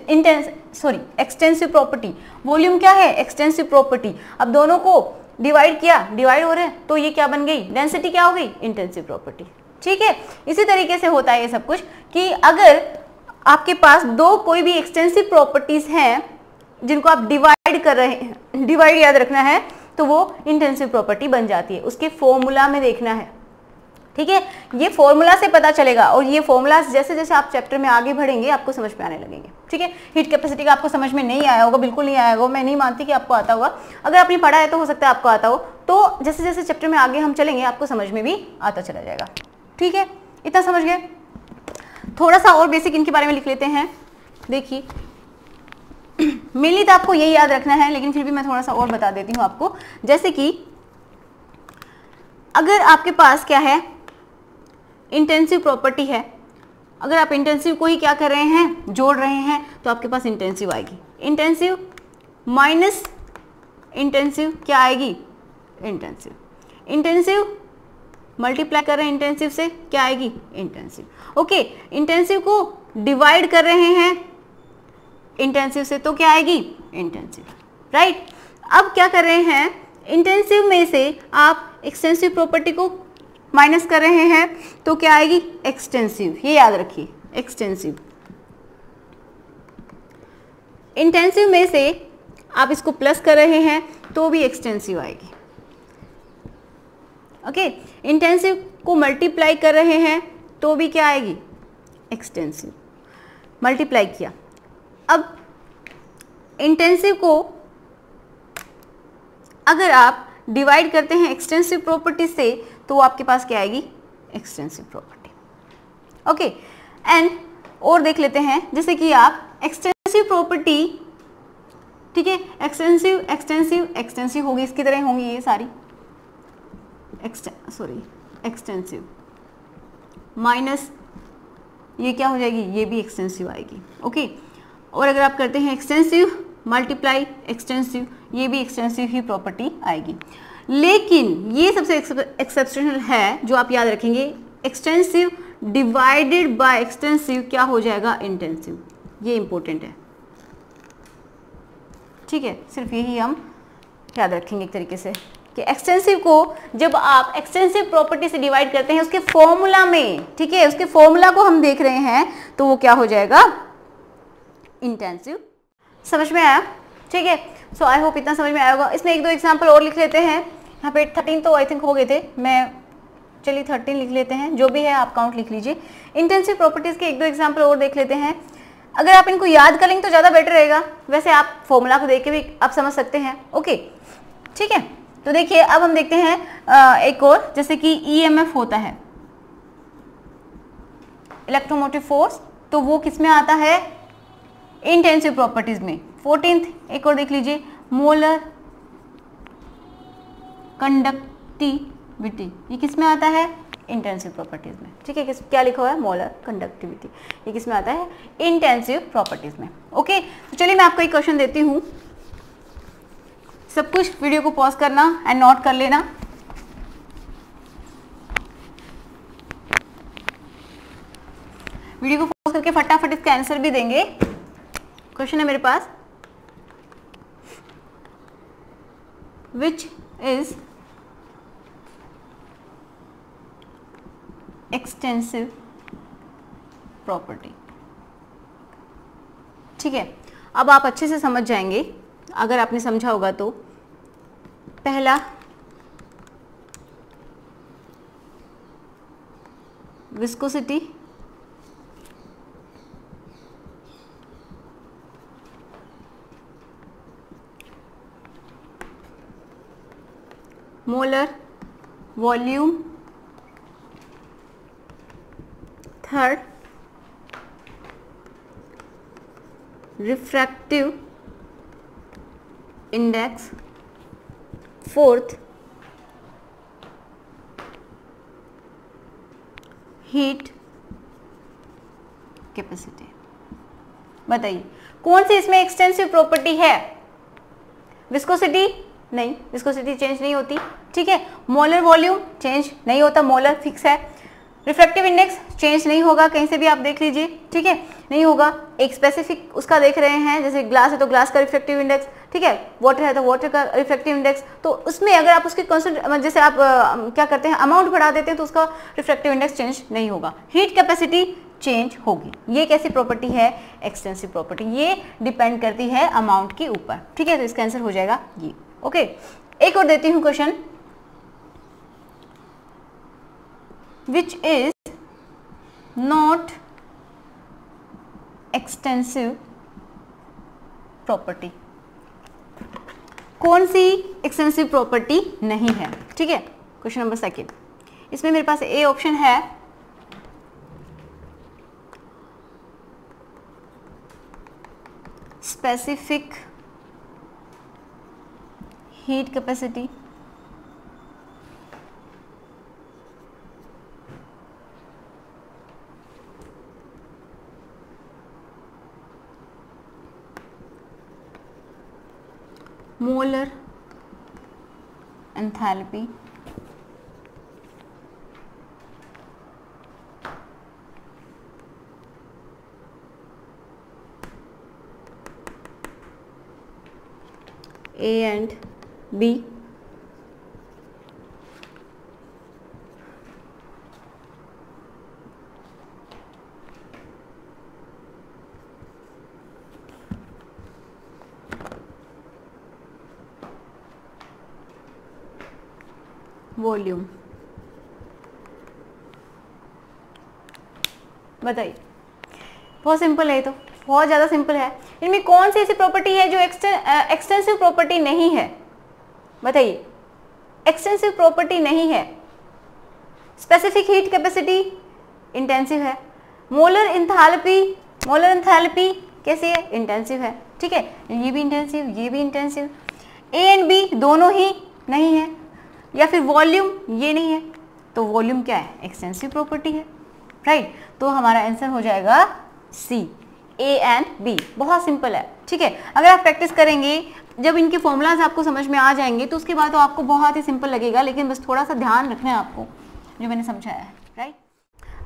प्रॉपर्टी, वॉल्यूम क्या है, एक्सटेंसिव प्रॉपर्टी। अब दोनों को डिवाइड किया, डिवाइड हो रहे हैं, तो ये क्या बन गई, डेंसिटी क्या हो गई, इंटेंसिव प्रॉपर्टी। ठीक है, इसी तरीके से होता है ये सब कुछ कि अगर आपके पास दो कोई भी एक्सटेंसिव प्रॉपर्टीज हैं जिनको आप डिवाइड कर रहे हैं, डिवाइड याद रखना है, तो वो इंटेंसिव प्रॉपर्टी बन जाती है। उसके फॉर्मूला में देखना है, ठीक है, ये फॉर्मूला से पता चलेगा। और ये फॉर्मूला जैसे जैसे आप चैप्टर में आगे बढ़ेंगे आपको समझ में आने लगेंगे, ठीक है। हीट कैपेसिटी का आपको समझ में नहीं आया होगा, बिल्कुल नहीं आया होगा, मैं नहीं मानती कि आपको आता होगा। अगर आपने पढ़ा है तो हो सकता है आपको आता हो, तो जैसे जैसे चैप्टर में आगे हम चलेंगे आपको समझ में भी आता चला जाएगा, ठीक है। इतना समझ गए? थोड़ा सा और बेसिक इनके बारे में लिख लेते हैं। देखिए मेनली तो आपको यही याद रखना है, लेकिन फिर भी मैं थोड़ा सा और बता देती हूँ आपको। जैसे कि अगर आपके पास क्या है, इंटेंसिव प्रॉपर्टी है, अगर आप इंटेंसिव को ही क्या कर रहे हैं, जोड़ रहे हैं, तो आपके पास इंटेंसिव आएगी। इंटेंसिव माइनस इंटेंसिव क्या आएगी, इंटेंसिव। इंटेंसिव मल्टीप्लाई कर रहे हैं इंटेंसिव से, क्या आएगी, इंटेंसिव। ओके, इंटेंसिव को डिवाइड कर रहे हैं इंटेंसिव से, तो क्या आएगी, इंटेंसिव, राइट। अब क्या कर रहे हैं, इंटेंसिव में से आप एक्सटेंसिव प्रॉपर्टी को माइनस कर रहे हैं, तो क्या आएगी, एक्सटेंसिव। ये याद रखिए, एक्सटेंसिव। इंटेंसिव में से आप इसको प्लस कर रहे हैं तो भी एक्सटेंसिव आएगी। ओके, इंटेंसिव को मल्टीप्लाई कर रहे हैं तो भी क्या आएगी, एक्सटेंसिव। मल्टीप्लाई किया, अब इंटेंसिव को अगर आप डिवाइड करते हैं एक्सटेंसिव प्रॉपर्टी से, तो आपके पास क्या आएगी, एक्सटेंसिव प्रॉपर्टी। ओके, एंड और देख लेते हैं, जैसे कि आप एक्सटेंसिव प्रॉपर्टी, ठीक है, एक्सटेंसिव एक्सटेंसिव एक्सटेंसिव होगी, इसकी तरह होंगी ये सारी, एक्सटेंसिव माइनस ये क्या हो जाएगी, ये भी एक्सटेंसिव आएगी। ओके, और अगर आप करते हैं एक्सटेंसिव मल्टीप्लाई एक्सटेंसिव, ये भी एक्सटेंसिव ही प्रॉपर्टी आएगी। लेकिन ये सबसे एक्सेप्शनल है जो आप याद रखेंगे, एक्सटेंसिव डिवाइडेड बाय एक्सटेंसिव क्या हो जाएगा, इंटेंसिव। ये इंपॉर्टेंट है, ठीक है, सिर्फ यही हम याद रखेंगे एक तरीके से कि एक्सटेंसिव को जब आप एक्सटेंसिव प्रॉपर्टी से डिवाइड करते हैं उसके फॉर्मूला में, ठीक है, उसके फॉर्मूला को हम देख रहे हैं, तो वो क्या हो जाएगा, इंटेंसिव। समझ में आया? ठीक है, सो आई होप इतना समझ में आया होगा। इसमें एक दो एग्जांपल और लिख लेते हैं। यहाँ पे 13 तो आई थिंक हो गए थे, मैं चलिए 13 लिख लेते हैं, जो भी है आप काउंट लिख लीजिए। इंटेंसिव प्रॉपर्टीज के एक दो एग्जांपल और देख लेते हैं। अगर आप इनको याद कर लेंगे तो ज़्यादा बेटर रहेगा, वैसे आप फॉर्मूला को देख के भी आप समझ सकते हैं। ओके, ठीक है, तो देखिए अब हम देखते हैं एक और, जैसे कि ईएमएफ होता है, इलेक्ट्रोमोटिव फोर्स, तो वो किस में आता है, इंटेंसिव प्रॉपर्टीज में। 14th एक और देख लीजिए, मोलर कंडक्टिविटी, ये किस में आता है, इंटेंसिव प्रॉपर्टीज में। ठीक है, क्या लिखा हुआ है, मोलर कंडक्टिविटी, ये किस में आता है, इंटेंसिव प्रॉपर्टीज में। ओके, तो चलिए मैं आपको एक क्वेश्चन देती हूँ, सब कुछ वीडियो को पॉज करना एंड नोट कर लेना। वीडियो को पॉज करके फटाफट इसका आंसर भी देंगे। क्वेश्चन है मेरे पास, विच इज एक्सटेंसिव प्रॉपर्टी। ठीक है, अब आप अच्छे से समझ जाएंगे अगर आपने समझा होगा तो। पहला viscosity, molar volume, third refractive index, fourth heat capacity. बताइए कौन सी इसमें एक्सटेंसिव प्रॉपर्टी है? विस्कोसिटी नहीं, विस्कोसिटी चेंज नहीं होती। ठीक है, मोलर वॉल्यूम चेंज नहीं होता, मोलर फिक्स है। रिफ्रैक्टिव इंडेक्स चेंज नहीं होगा, कहीं से भी आप देख लीजिए। ठीक है, नहीं होगा। एक स्पेसिफिक उसका देख रहे हैं, जैसे ग्लास है तो ग्लास का रिफ्रैक्टिव इंडेक्स, ठीक है, वाटर है तो वाटर का रिफ्रैक्टिव इंडेक्स, तो उसमें अगर आप उसके जैसे आप क्या करते हैं, अमाउंट बढ़ा देते हैं तो उसका रिफ्रैक्टिव इंडेक्स चेंज नहीं होगा। हीट कैपेसिटी चेंज होगी। ये कैसी प्रॉपर्टी है? Extensive property. ये डिपेंड करती है अमाउंट के ऊपर। ठीक है, तो इसका आंसर हो जाएगा ये। ओके, एक और देती हूं question, which is not extensive property. कौन सी एक्सटेंसिव प्रॉपर्टी नहीं है? ठीक है, क्वेश्चन नंबर सेकेंड। इसमें मेरे पास ए ऑप्शन है, specific heat capacity, molar enthalpy, A and B, volume. बताइए, बहुत सिंपल है, तो बहुत ज़्यादा सिंपल है। इनमें कौन सी ऐसी प्रॉपर्टी है जो एक्सटेंसिव प्रॉपर्टी नहीं है? बताइए, एक्सटेंसिव प्रॉपर्टी नहीं है। स्पेसिफिक हीट कैपेसिटी इंटेंसिव है। मोलर एंथैल्पी कैसी है? इंटेंसिव है। ठीक है, ये भी इंटेंसिव, ये भी इंटेंसिव। ए एंड बी दोनों ही नहीं है, या फिर वॉल्यूम ये नहीं है, तो वॉल्यूम क्या है? एक्सटेंसिव प्रॉपर्टी है। राइट, तो हमारा आंसर हो जाएगा सी, ए एंड बी। बहुत सिंपल है। ठीक है, अगर आप प्रैक्टिस करेंगे, जब इनके फॉर्मूलाज आपको समझ में आ जाएंगे तो उसके बाद तो आपको बहुत ही सिंपल लगेगा, लेकिन बस थोड़ा सा ध्यान रखना है आपको जो मैंने समझाया है। राइट,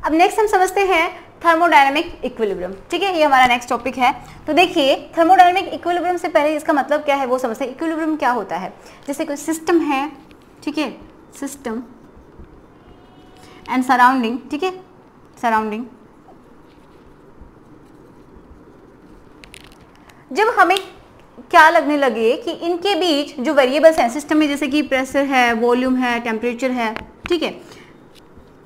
अब नेक्स्ट हम समझते हैं थर्मोडायनामिक इक्विलिब्रियम। ठीक है, ये हमारा नेक्स्ट टॉपिक है। तो देखिए, थर्मोडायनामिक इक्विलिब्रियम से पहले इसका मतलब क्या है वो समझते हैं। इक्विलिब्रियम क्या होता है? जैसे कोई सिस्टम है, ठीक है, सिस्टम एंड सराउंडिंग, ठीक है, सराउंडिंग। जब हमें क्या लगने लगे कि इनके बीच जो वेरिएबल्स हैं सिस्टम में, जैसे कि प्रेशर है, वॉल्यूम है, टेम्परेचर है, ठीक है,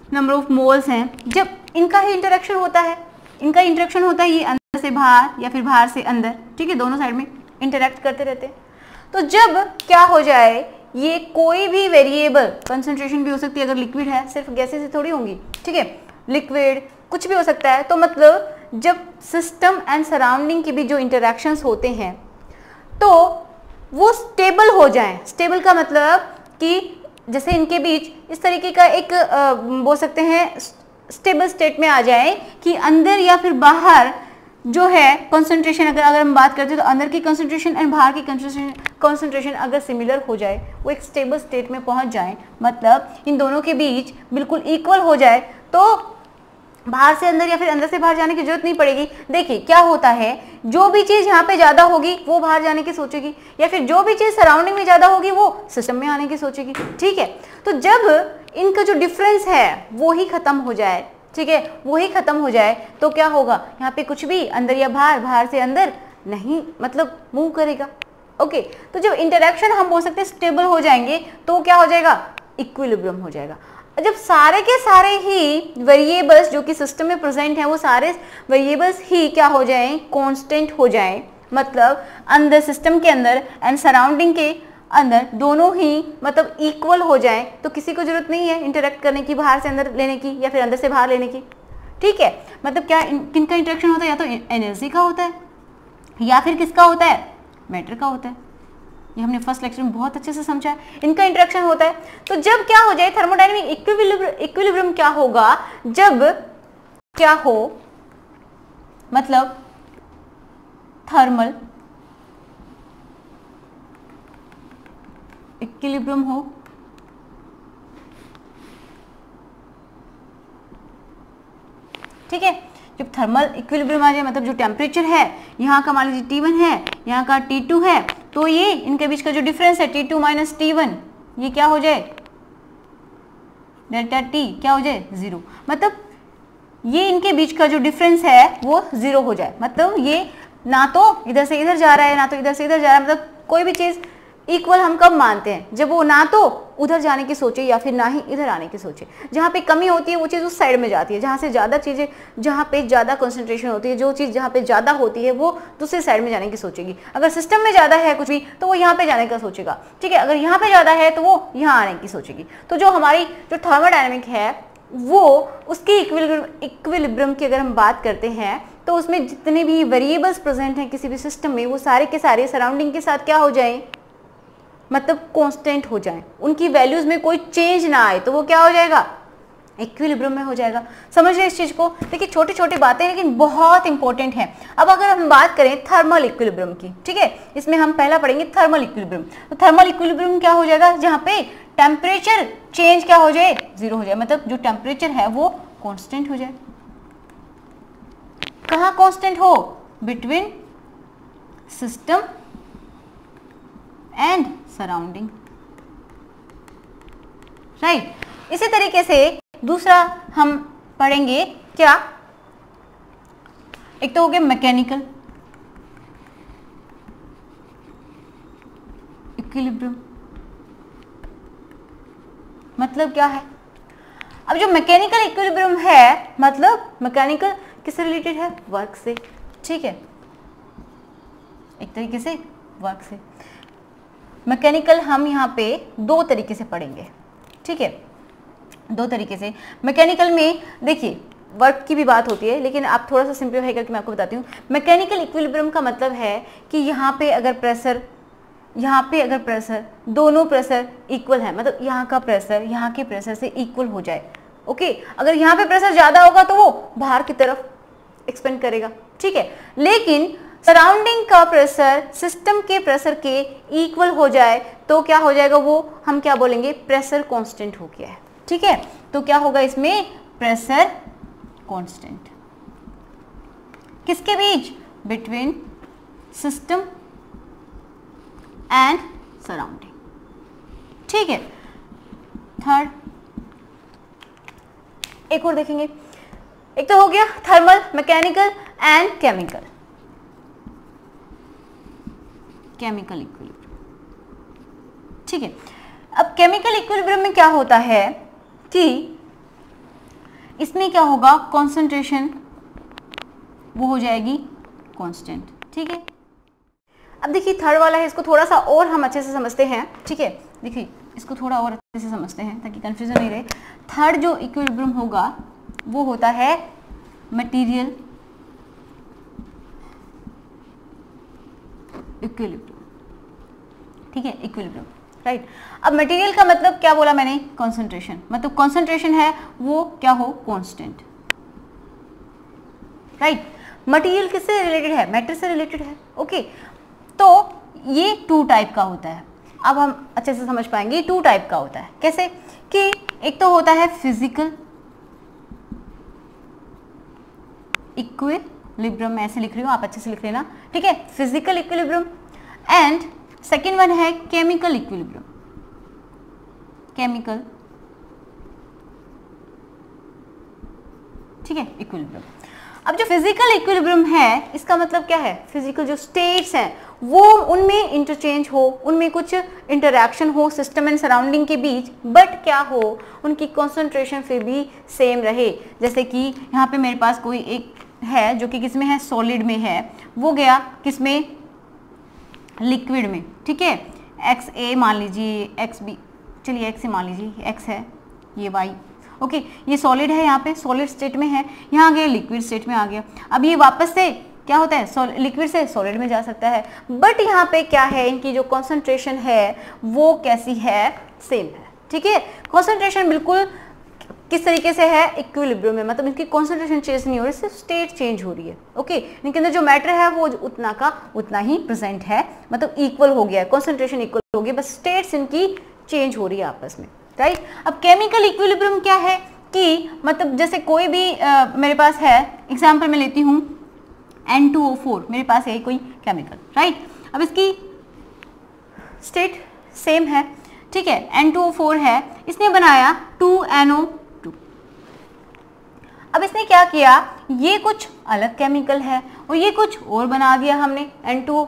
नंबर ऑफ मोल्स हैं, जब इनका ही इंटरेक्शन होता है, ये अंदर से बाहर या फिर बाहर से अंदर, ठीक है, दोनों साइड में इंटरेक्ट करते रहते हैं। तो जब क्या हो जाए, ये कोई भी वेरिएबल, कंसंट्रेशन भी हो सकती है, अगर लिक्विड है, सिर्फ गैसेस से थोड़ी होंगी, ठीक है, लिक्विड कुछ भी हो सकता है। तो मतलब जब सिस्टम एंड सराउंडिंग के भी जो इंटरेक्शंस होते हैं तो वो स्टेबल हो जाएं। स्टेबल का मतलब कि जैसे इनके बीच इस तरीके का एक बोल सकते हैं स्टेबल स्टेट में आ जाए कि अंदर या फिर बाहर जो है कंसंट्रेशन, अगर हम बात करते हैं तो अंदर की कंसंट्रेशन एंड बाहर की कंसंट्रेशन अगर सिमिलर हो जाए, वो एक स्टेबल स्टेट में पहुंच जाए, मतलब इन दोनों के बीच बिल्कुल इक्वल हो जाए, तो बाहर से अंदर या फिर अंदर से बाहर जाने की जरूरत नहीं पड़ेगी। देखिए क्या होता है, जो भी चीज यहाँ पे ज्यादा होगी वो बाहर जाने की सोचेगी, या फिर जो भी चीज सराउंडिंग में ज्यादा होगी वो सिस्टम में आने की सोचेगी। ठीक है, तो जब इनका जो डिफरेंस है वो ही खत्म हो जाए, ठीक है, वो ही खत्म हो जाए, तो क्या होगा, यहाँ पे कुछ भी अंदर या बाहर, बाहर से अंदर नहीं मतलब मूव करेगा। ओके, तो जब इंटरेक्शन हम बोल सकते हैं स्टेबल हो जाएंगे तो क्या हो जाएगा, इक्विलिब्रियम हो जाएगा। जब सारे के सारे ही वेरिएबल्स जो कि सिस्टम में प्रेजेंट हैं वो सारे वेरिएबल्स ही क्या हो जाएं, कांस्टेंट हो जाएं, मतलब अंदर सिस्टम के अंदर एंड सराउंडिंग के अंदर दोनों ही मतलब इक्वल हो जाएं, तो किसी को जरूरत नहीं है इंटरेक्ट करने की, बाहर से अंदर लेने की या फिर अंदर से बाहर लेने की। ठीक है, मतलब क्या किनका इंटरेक्शन होता है, या तो एनर्जी का होता है या फिर किसका होता है, मैटर का होता है। ये हमने फर्स्ट लेक्चर में बहुत अच्छे से समझा है, इनका इंटरेक्शन होता है। तो जब क्या हो जाए, थर्मोडायनेमिक इक्विलिब्रियम क्या होगा, जब क्या हो, मतलब थर्मल इक्विलिब्रियम हो, ठीक है। जब थर्मल इक्विलिब्रियम आ जाए, मतलब जो टेम्परेचर है यहाँ का मान लीजिए T1 है, यहाँ का T2 है, तो ये इनके बीच का जो डिफरेंस है T2 माइनस T1, ये क्या हो जाए, डेल्टा T क्या हो जाए, 0। मतलब ये इनके बीच का जो डिफरेंस है वो 0 हो जाए, मतलब ये ना तो इधर से इधर जा रहा है ना तो इधर से इधर जा रहा है। मतलब कोई भी चीज इक्वल हम कब मानते हैं, जब वो ना तो उधर जाने की सोचे या फिर ना ही इधर आने की सोचे। जहाँ पे कमी होती है वो चीज़ उस साइड में जाती है, जहाँ से ज़्यादा चीज़ें, जहाँ पे ज़्यादा कंसंट्रेशन होती है, जो चीज़ जहाँ पे ज़्यादा होती है वो दूसरी साइड में जाने की सोचेगी। अगर सिस्टम में ज़्यादा है कुछ भी तो वो यहाँ पे जाने का सोचेगा, ठीक है। अगर यहाँ पे ज़्यादा है तो वो यहाँ आने की सोचेगी। तो जो हमारी जो थर्मोडायनेमिक है वो उसकी इक्विलिब्रियम की अगर हम बात करते हैं तो उसमें जितने भी वेरिएबल्स प्रेजेंट हैं किसी भी सिस्टम में वो सारे के सारे सराउंडिंग के साथ क्या हो जाएं, मतलब कांस्टेंट हो जाएं, उनकी वैल्यूज में कोई चेंज ना आए, तो वो क्या हो जाएगा, इक्विलिब्रियम में हो जाएगा। समझ रहे इस चीज को। देखिए छोटी छोटी बातें लेकिन बहुत इंपॉर्टेंट है। अब अगर हम बात करें थर्मल इक्विलिब्रियम की, ठीक है, इसमें हम पहला पढ़ेंगे थर्मल इक्विलिब्रियम। तो थर्मल इक्विलिब्रियम क्या हो जाएगा, जहाँ पे टेम्परेचर चेंज क्या हो जाए, 0 हो जाए, मतलब जो टेम्परेचर है वो कॉन्स्टेंट हो जाए। कहाँ कॉन्स्टेंट हो, between system and surrounding, right. इसी तरीके से दूसरा हम पढ़ेंगे क्या, एक तो हो गया मैकेनिकल इक्विलिब्रियम, मतलब क्या है। अब जो मैकेनिकल इक्विलिब्रियम है, मतलब मैकेनिकल किससे रिलेटेड है, वर्क से, ठीक है, एक तरीके से वर्क से। मैकेनिकल हम यहाँ पे दो तरीके से पढ़ेंगे, ठीक है, दो तरीके से। मैकेनिकल में देखिए वर्क की भी बात होती है, लेकिन आप थोड़ा सा सिंप्लीफाई करके मैं आपको बताती हूँ। मैकेनिकल इक्विलिब्रियम का मतलब है कि यहाँ पे अगर प्रेशर, यहाँ पे अगर प्रेशर, दोनों प्रेशर इक्वल है, मतलब यहाँ का प्रेशर यहाँ के प्रेशर से इक्वल हो जाए, ओके। अगर यहाँ पे प्रेशर ज्यादा होगा तो वो बाहर की तरफ एक्सपेंड करेगा, ठीक है। लेकिन सराउंडिंग का प्रेशर सिस्टम के प्रेशर के इक्वल हो जाए तो क्या हो जाएगा, वो हम क्या बोलेंगे, प्रेशर कांस्टेंट हो गया है, ठीक है। तो क्या होगा इसमें, प्रेशर कांस्टेंट, किसके बीच, बिटवीन सिस्टम एंड सराउंडिंग, ठीक है। थर्ड एक और देखेंगे, एक तो हो गया thermal, mechanical and chemical equilibrium, ठीक है। अब केमिकल इक्विलिब्रियम में क्या होता है कि इसमें क्या होगा, कंसंट्रेशन वो हो जाएगी कांस्टेंट, ठीक है। अब देखिए थर्ड वाला है, इसको थोड़ा सा और हम अच्छे से समझते हैं, ठीक है। देखिए इसको थोड़ा और अच्छे से समझते हैं ताकि कंफ्यूजन नहीं रहे। थर्ड जो इक्विलिब्रियम होगा वो होता है मटेरियल इक्विलिब्रियम, ठीक है, इक्विलिब्रियम, राइट। अब मटेरियल का मतलब क्या बोला मैंने, कंसंट्रेशन, मतलब कंसंट्रेशन है वो क्या हो, कांस्टेंट, राइट। मटेरियल किससे रिलेटेड है, मैटर से रिलेटेड है, ओके। तो ये 2 टाइप का होता है। अब हम अच्छे से समझ पाएंगे 2 टाइप का होता है, कैसे कि एक तो होता है फिजिकल इक्विलिब्रियम, मैं ऐसे लिख रही हूँ, आप अच्छे से लिख लेना, ठीक है, physical equilibrium. And second one है केमिकल इक्विलिब्रियम, केमिकल, ठीक है, इक्विलिब्रियम। अब जो फिजिकल इक्विलिब्रियम है, इसका मतलब क्या है, फिजिकल जो स्टेट्स हैं वो उनमें इंटरचेंज हो, उनमें कुछ इंटरैक्शन हो सिस्टम एंड सराउंडिंग के बीच, बट क्या हो, उनकी कॉन्सेंट्रेशन फिर भी सेम रहे। जैसे कि यहाँ पे मेरे पास कोई एक है जो कि किसमें है, सॉलिड में है, वो गया किसमें, लिक्विड में, ठीक है, एक्स ए मान लीजिए, एक्स बी, चलिए एक्स ए मान लीजिए, एक्स है, ये वाई, ओके, ये सॉलिड है, यहाँ पे सॉलिड स्टेट में है, यहाँ गया लिक्विड स्टेट में आ गया। अब ये वापस से क्या होता है, लिक्विड से सॉलिड में जा सकता है, बट यहाँ पे क्या है, इनकी जो कॉन्सेंट्रेशन है वो कैसी है, सेम है, ठीक है, कॉन्सेंट्रेशन बिल्कुल किस तरीके से है, इक्विलिब्रियम में, मतलब इनकी कॉन्सेंट्रेशन चेंज नहीं हो रही, सिर्फ स्टेट चेंज हो रही है, ओके, इनके अंदर जो मैटर है वो उतना का उतना ही प्रेजेंट है, मतलब इक्वल हो गया है, कॉन्सेंट्रेशन इक्वल हो गई, बस स्टेट्स इनकी चेंज हो रही है आपस में, राइट। अब केमिकल इक्विलिब्रियम क्या है कि मतलब जैसे कोई भी मेरे पास है, एग्जांपल मैं लेती हूँ N2O4, मेरे पास है कोई केमिकल, राइट। अब इसकी स्टेट सेम है, ठीक है, N2O4 है, इसने बनाया 2NO2। अब इसने क्या किया, ये कुछ अलग केमिकल है और ये कुछ और बना दिया हमने, N2O,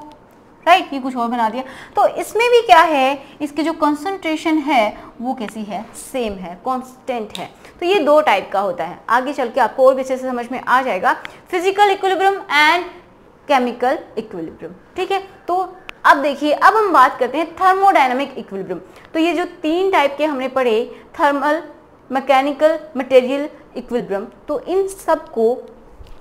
राइट, ये कुछ और बना दिया। तो इसमें भी क्या है, इसकी जो कॉन्सेंट्रेशन है वो कैसी है, सेम है, कांस्टेंट है। तो ये दो टाइप का होता है, आगे चल के आपको और भी अच्छे से समझ में आ जाएगा, physical equilibrium and chemical equilibrium, ठीक है। तो अब देखिए, अब हम बात करते हैं थर्मोडायनामिक इक्विलिब्रियम। तो ये जो तीन टाइप के हमने पढ़े, थर्मल, मैकेनिकल, मटेरियल इक्विलिब्रियम, तो इन सब को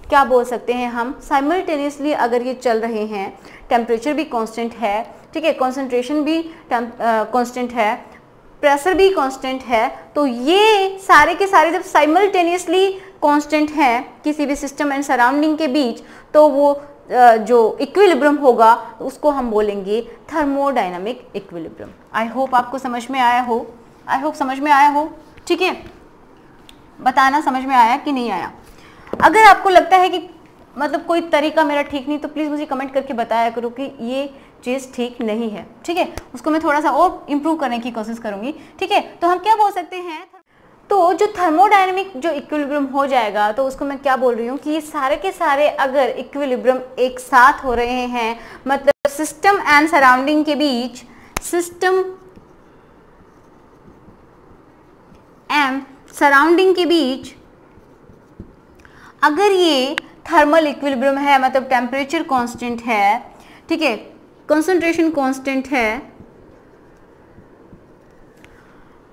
क्या बोल सकते हैं हम, साइमल्टेनियसली अगर ये चल रहे हैं, टेम्परेचर भी कांस्टेंट है, ठीक है, कंसंट्रेशन भी कांस्टेंट है, प्रेशर भी कांस्टेंट है, तो ये सारे के सारे जब साइमल्टेनियसली कांस्टेंट हैं किसी भी सिस्टम एंड सराउंडिंग के बीच, तो वो जो इक्विलिब्रियम होगा उसको हम बोलेंगे थर्मोडायनामिक इक्विलिब्रियम। आई होप आपको समझ में आया हो, आई होप समझ में आया हो, ठीक है, बताना समझ में आया कि नहीं आया। अगर आपको लगता है कि मतलब कोई तरीका मेरा ठीक नहीं, तो प्लीज़ मुझे कमेंट करके बताया करो कि ये चीज़ ठीक नहीं है, ठीक है, उसको मैं थोड़ा सा और इम्प्रूव करने की कोशिश करूँगी, ठीक है। तो हम क्या बोल सकते हैं, तो जो थर्मोडायनामिक जो इक्विलिब्रियम हो जाएगा, तो उसको मैं क्या बोल रही हूँ कि ये सारे के सारे अगर इक्विलिब्रियम एक साथ हो रहे हैं, मतलब सिस्टम एंड सराउंडिंग के बीच, सिस्टम एंड सराउंडिंग के बीच अगर ये थर्मल इक्विलिब्रियम है, मतलब टेम्परेचर कांस्टेंट है, ठीक है, कंसंट्रेशन कांस्टेंट है,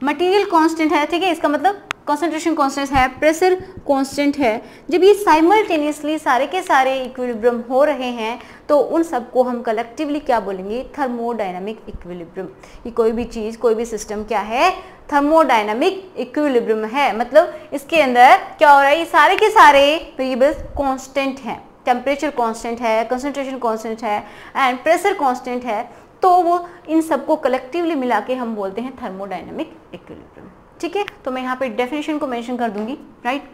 मटेरियल कांस्टेंट है, ठीक है, इसका मतलब कंसंट्रेशन कांस्टेंट है, प्रेशर कांस्टेंट है, जब ये साइमल्टेनियसली सारे के सारे इक्विलिब्रियम हो रहे हैं, तो उन सबको हम कलेक्टिवली क्या बोलेंगे, थर्मोडायनामिक इक्विलिब्रियम। ये कोई भी चीज़, कोई भी सिस्टम क्या है, थर्मोडायनामिक इक्विलिब्रियम है, मतलब इसके अंदर क्या हो रहा है, ये सारे के सारे वेरिएबल्स कांस्टेंट हैं, टेम्परेचर कांस्टेंट है, कंसंट्रेशन कांस्टेंट है एंड प्रेशर कांस्टेंट है, तो वो इन सबको कलेक्टिवली मिला के हम बोलते हैं थर्मोडायनामिक इक्विलिब्रियम, ठीक है। तो मैं यहाँ पे डेफिनेशन को मेंशन कर दूंगी, राइट,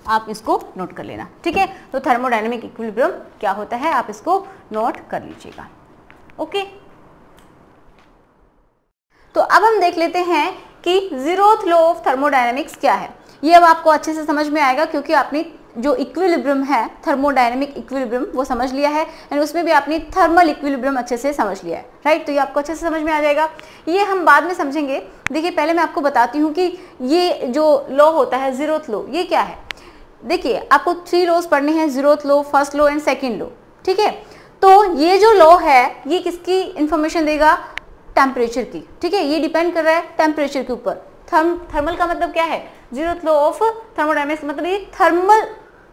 आप इसको नोट कर लेना, ठीक है। तो थर्मोडायनामिक इक्विलिब्रियम क्या होता है, आप इसको नोट कर लीजिएगा, ओके। तो अब हम देख लेते हैं कि जीरोथ लॉ ऑफ थर्मोडायनामिक्स क्या है। ये अब आपको अच्छे से समझ में आएगा, क्योंकि आपने जो इक्विलिब्रियम है, थर्मोडायनामिक इक्विलिब्रियम, वो समझ लिया है, एंड उसमें भी आपने थर्मल इक्विलिब्रियम अच्छे से समझ लिया है, राइट। तो ये आपको अच्छे से समझ में आ जाएगा, ये हम बाद में समझेंगे। देखिए, पहले मैं आपको बताती हूँ कि ये जो लॉ होता है, जीरोथ लॉ, ये क्या है। देखिए, आपको 3 लॉज पढ़ने हैं, zeroth law, first law and second law, ठीक है। तो ये जो लॉ है, ये किसकी इंफॉर्मेशन देगा, टेम्परेचर की, ठीक है, ये डिपेंड कर रहा है टेम्परेचर के ऊपर। थर्मल का मतलब क्या है, जीरोथ लॉ ऑफ थर्मोडायनामिक्स, मतलब ये थर्मल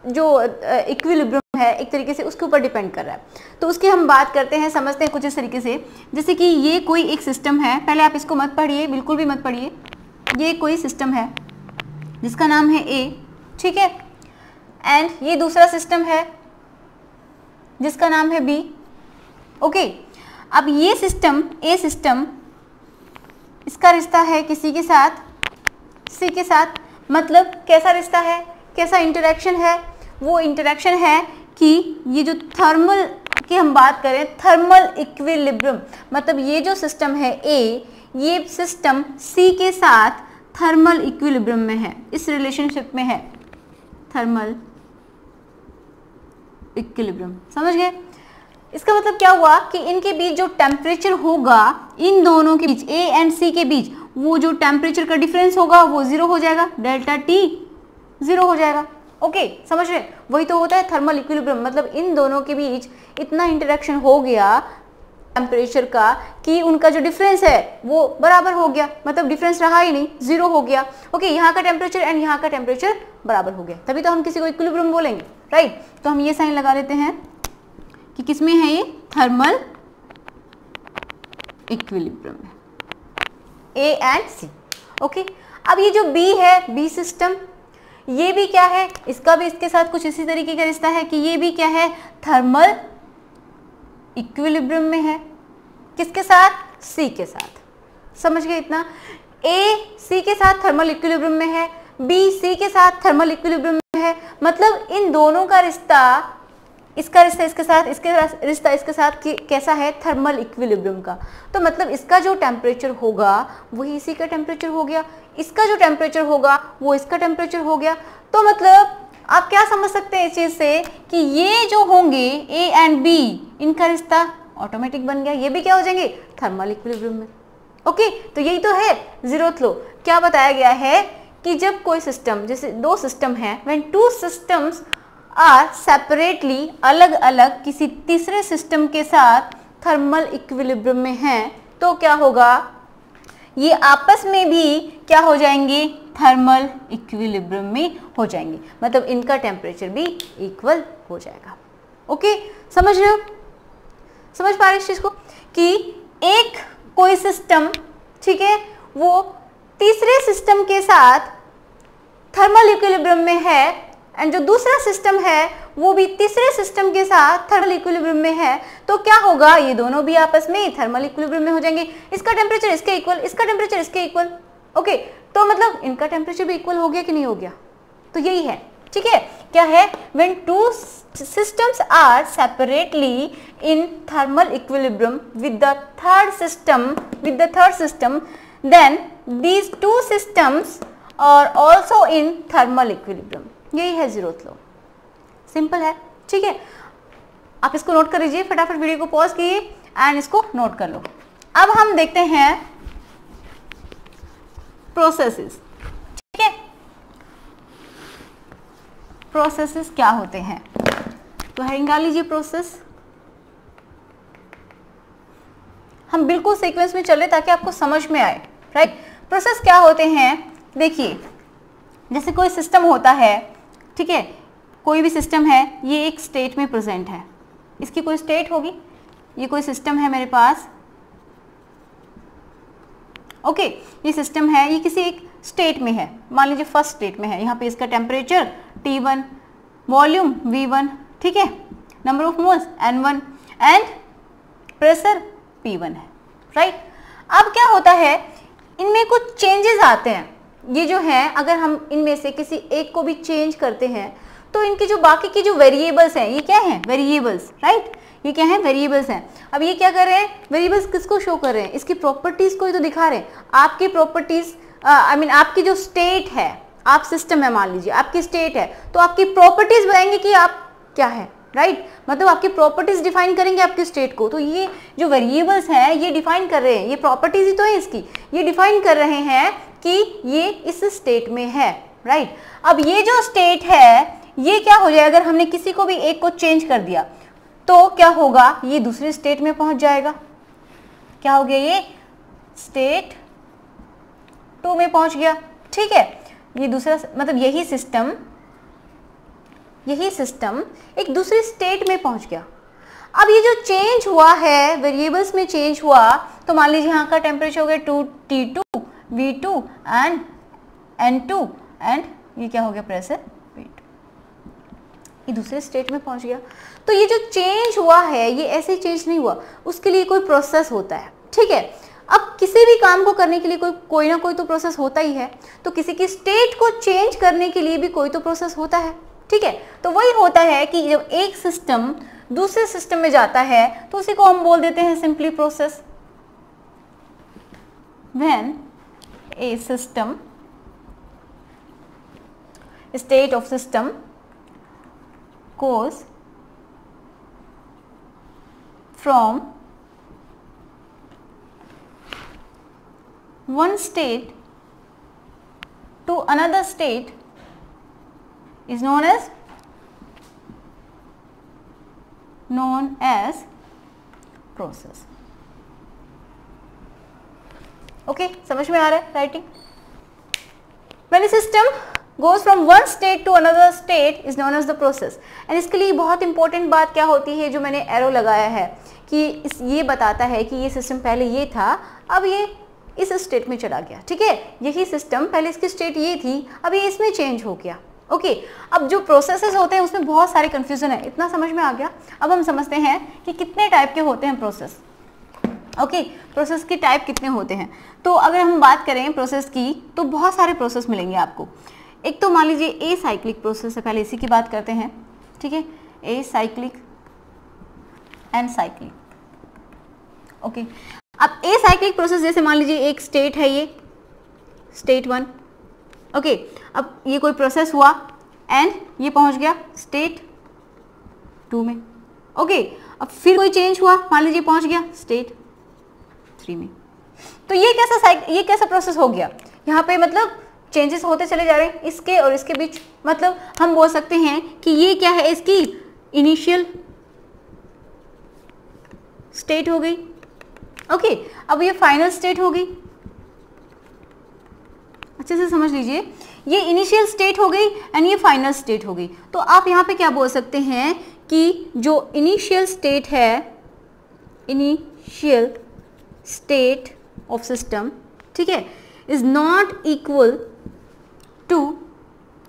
जो इक्विलिब्रियम है एक तरीके से उसके ऊपर डिपेंड कर रहा है। तो उसकी हम बात करते हैं, समझते हैं कुछ इस तरीके से, जैसे कि ये कोई एक सिस्टम है, पहले आप इसको मत पढ़िए, बिल्कुल भी मत पढ़िए, ये कोई सिस्टम है जिसका नाम है ए, ठीक है, एंड ये दूसरा सिस्टम है जिसका नाम है बी, ओके। अब ये सिस्टम, ए सिस्टम, इसका रिश्ता है किसी के साथ, सी के साथ, मतलब कैसा रिश्ता है, कैसा इंटरेक्शन है, वो इंटरेक्शन है कि ये जो थर्मल की हम बात करें, थर्मल इक्विलिब्रियम, मतलब ये जो सिस्टम है ए, ये सिस्टम सी के साथ थर्मल इक्विलिब्रियम में है, इस रिलेशनशिप में है, थर्मल इक्विलिब्रियम। समझ गए? इसका मतलब क्या हुआ कि इनके बीच जो टेम्परेचर होगा, इन दोनों के बीच, ए एंड सी के बीच, वो जो टेम्परेचर का डिफरेंस होगा वो जीरो हो जाएगा, डेल्टा टी जीरो हो जाएगा। ओके, समझ रहे? वही तो होता है थर्मल इक्विलिब्रियम, मतलब इन दोनों के बीच इतना इंटरेक्शन हो गया टेम्परेचर का कि उनका जो डिफरेंस है वो बराबर हो गया, मतलब डिफरेंस रहा ही नहीं, जीरो हो गया। ओके, यहाँ का टेम्परेचर एंड यहाँ का टेम्परेचर बराबर हो गया, तभी तो हम किसी को इक्विलिब्रियम बोलेंगे, राइट? तो हम ये साइन लगा लेते हैं कि किसमें है ये, थर्मल इक्विलिब्रियम में, ए एंड सी। ओके, अब ये जो बी है, बी सिस्टम, ये भी क्या है, इसका भी इसके साथ कुछ इसी तरीके का रिश्ता है कि ये भी क्या है, थर्मल इक्विलिब्रियम में है, किसके साथ, सी के साथ। समझ गए इतना? ए सी के साथ थर्मल इक्विलिब्रियम में है, बी सी के साथ थर्मल इक्विलिब्रियम में है, मतलब इन दोनों का रिश्ता, इसका रिश्ता इसके साथ, इसके रिश्ता इसके साथ कैसा है, थर्मल इक्विलिब्रियम का। तो मतलब इसका जो टेम्परेचर होगा वही इसी का टेम्परेचर हो गया, इसका जो टेम्परेचर होगा वो इसका टेम्परेचर हो गया। तो मतलब आप क्या समझ सकते हैं इस चीज से कि ये जो होंगे ए एंड बी, इनका रिश्ता ऑटोमेटिक बन गया, ये भी क्या हो जाएंगे, थर्मल इक्विलिब्रियम में। ओके, तो यही तो है जीरोथ लॉ। क्या बताया गया है कि जब कोई सिस्टम, जैसे दो सिस्टम है, when two systems are separately, अलग अलग किसी तीसरे सिस्टम के साथ थर्मल इक्विलिब्रियम में हैं, तो क्या होगा, ये आपस में भी क्या हो जाएंगे, थर्मल इक्विलिब्रियम में हो जाएंगे, मतलब इनका टेम्परेचर भी इक्वल हो जाएगा। ओके, समझ रहे हो? समझ पा रहे इस चीज को कि एक कोई सिस्टम, ठीक है, वो तीसरे सिस्टम के साथ थर्मल इक्विलिब्रियम में है, एंड जो दूसरा सिस्टम है वो भी तीसरे सिस्टम के साथ थर्मल इक्विलिब्रियम में है, तो क्या होगा, ये दोनों भी आपस में थर्मल इक्विलिब्रियम में हो जाएंगे, इसका टेम्परेचर इसके इक्वल, इसका टेम्परेचर इसके इक्वल। ओके, तो मतलब इनका टेम्परेचर भी इक्वल हो गया कि नहीं हो गया? तो यही है, ठीक है। क्या है, when two systems are separately in thermal equilibrium with the third system, then these two systems are also in thermal equilibrium। यही है जीरोथ लॉ, सिंपल है, ठीक है। आप इसको नोट कर लीजिए, फटाफट वीडियो को पॉज कीजिए एंड इसको नोट कर लो। अब हम देखते हैं प्रोसेसेस, ठीक है। प्रोसेसेस क्या होते हैं, तो हेडिंग डाल लीजिए प्रोसेस। हम बिल्कुल सीक्वेंस में चले ताकि आपको समझ में आए, राइट। प्रोसेस क्या होते हैं, देखिए जैसे कोई सिस्टम होता है, ठीक है, कोई भी सिस्टम है, ये एक स्टेट में प्रेजेंट है, इसकी कोई स्टेट होगी, ये कोई सिस्टम है मेरे पास, ओके, ये सिस्टम है, ये किसी एक स्टेट में है, मान लीजिए फर्स्ट स्टेट में है, यहाँ पे इसका टेम्परेचर T1, वॉल्यूम V1, ठीक है, number of moles N1 and pressure P1 है, राइट। अब क्या होता है, इनमें कुछ चेंजेस आते हैं, ये जो है अगर हम इनमें से किसी एक को भी चेंज करते हैं तो इनके जो बाकी की जो वेरिएबल्स हैं, ये क्या हैं, वेरिएबल्स, राइट, ये क्या है, वेरिएबल्स हैं। अब ये क्या कर रहे हैं, वेरिएबल्स किसको शो कर रहे हैं, इसकी प्रॉपर्टीज को ही तो दिखा रहे हैं। आपकी प्रॉपर्टीज आपकी जो स्टेट है, आप सिस्टम है मान लीजिए, आपकी स्टेट है, तो आपकी प्रॉपर्टीज बताएंगे कि आप क्या है, राइट, मतलब आपकी प्रॉपर्टीज डिफाइन करेंगे आपकी स्टेट को। तो ये जो वेरिएबल्स हैं ये डिफाइन कर रहे हैं, ये प्रॉपर्टीज ही तो है इसकी, ये डिफाइन कर रहे हैं कि ये इस स्टेट में है, राइट। अब ये जो स्टेट है ये क्या हो जाएगा, अगर हमने किसी को भी एक को चेंज कर दिया तो क्या होगा, ये दूसरे स्टेट में पहुंच जाएगा, क्या हो गया, ये स्टेट 2 में पहुंच गया, ठीक है। ये दूसरा मतलब यही सिस्टम एक दूसरी स्टेट में पहुंच गया। अब ये जो चेंज हुआ है, वेरिएबल्स में चेंज हुआ, तो मान लीजिए यहाँ का टेम्परेचर हो गया T2, V2 and N2 and ये क्या हो गया, प्रेशर V2, ये दूसरे स्टेट में पहुंच गया। तो ये जो चेंज हुआ है ये ऐसे ही चेंज नहीं हुआ, उसके लिए कोई प्रोसेस होता है, ठीक है। अब किसी भी काम को करने के लिए कोई ना कोई तो प्रोसेस होता ही है, तो किसी की स्टेट को चेंज करने के लिए भी कोई तो प्रोसेस होता है, ठीक है। तो वही होता है कि जब एक सिस्टम दूसरे सिस्टम में जाता है तो उसी को हम बोल देते हैं simply process. When A system, state of system goes from one state to another state is known as process. Okay, समझ में आ रहा है writing? When a system goes from one state to another state is known as the process. And इसके लिए बहुत important बात क्या होती है जो मैंने एरो लगाया है कि ये बताता है कि ये सिस्टम पहले ये था, अब ये इस स्टेट में चला गया, ठीक है। यही सिस्टम पहले इसकी स्टेट ये थी, अब ये इसमें चेंज हो गया। ओके, अब जो प्रोसेसेस होते हैं उसमें बहुत सारे कंफ्यूजन है, इतना समझ में आ गया। अब हम समझते हैं कि कितने टाइप के होते हैं प्रोसेस। ओके, प्रोसेस की टाइप कितने होते हैं। तो अगर हम बात करें प्रोसेस की तो बहुत सारे प्रोसेस मिलेंगे आपको। एक तो मान लीजिए ए साइक्लिक प्रोसेस है, पहले इसी की बात करते हैं, ठीक है। A cyclic and cyclic. Okay, अब ए साइक्लिक प्रोसेस जैसे मान लीजिए एक स्टेट है, ये स्टेट 1। ओके, अब ये कोई प्रोसेस हुआ एंड ये पहुंच गया स्टेट 2 में। ओके, अब फिर कोई चेंज हुआ, मान लीजिए पहुंच गया स्टेट 3 में। तो ये कैसा प्रोसेस हो गया, यहाँ पे मतलब चेंजेस होते चले जा रहे हैं इसके और इसके बीच। मतलब हम बोल सकते हैं कि ये क्या है, इसकी इनिशियल स्टेट हो गई। ओके, अब ये फाइनल स्टेट हो गई। अच्छे से समझ लीजिए, ये इनिशियल स्टेट हो गई एंड ये फाइनल स्टेट हो गई। तो आप यहाँ पे क्या बोल सकते हैं कि जो इनिशियल स्टेट है, इनिशियल स्टेट ऑफ सिस्टम, ठीक है, इज नॉट इक्वल टू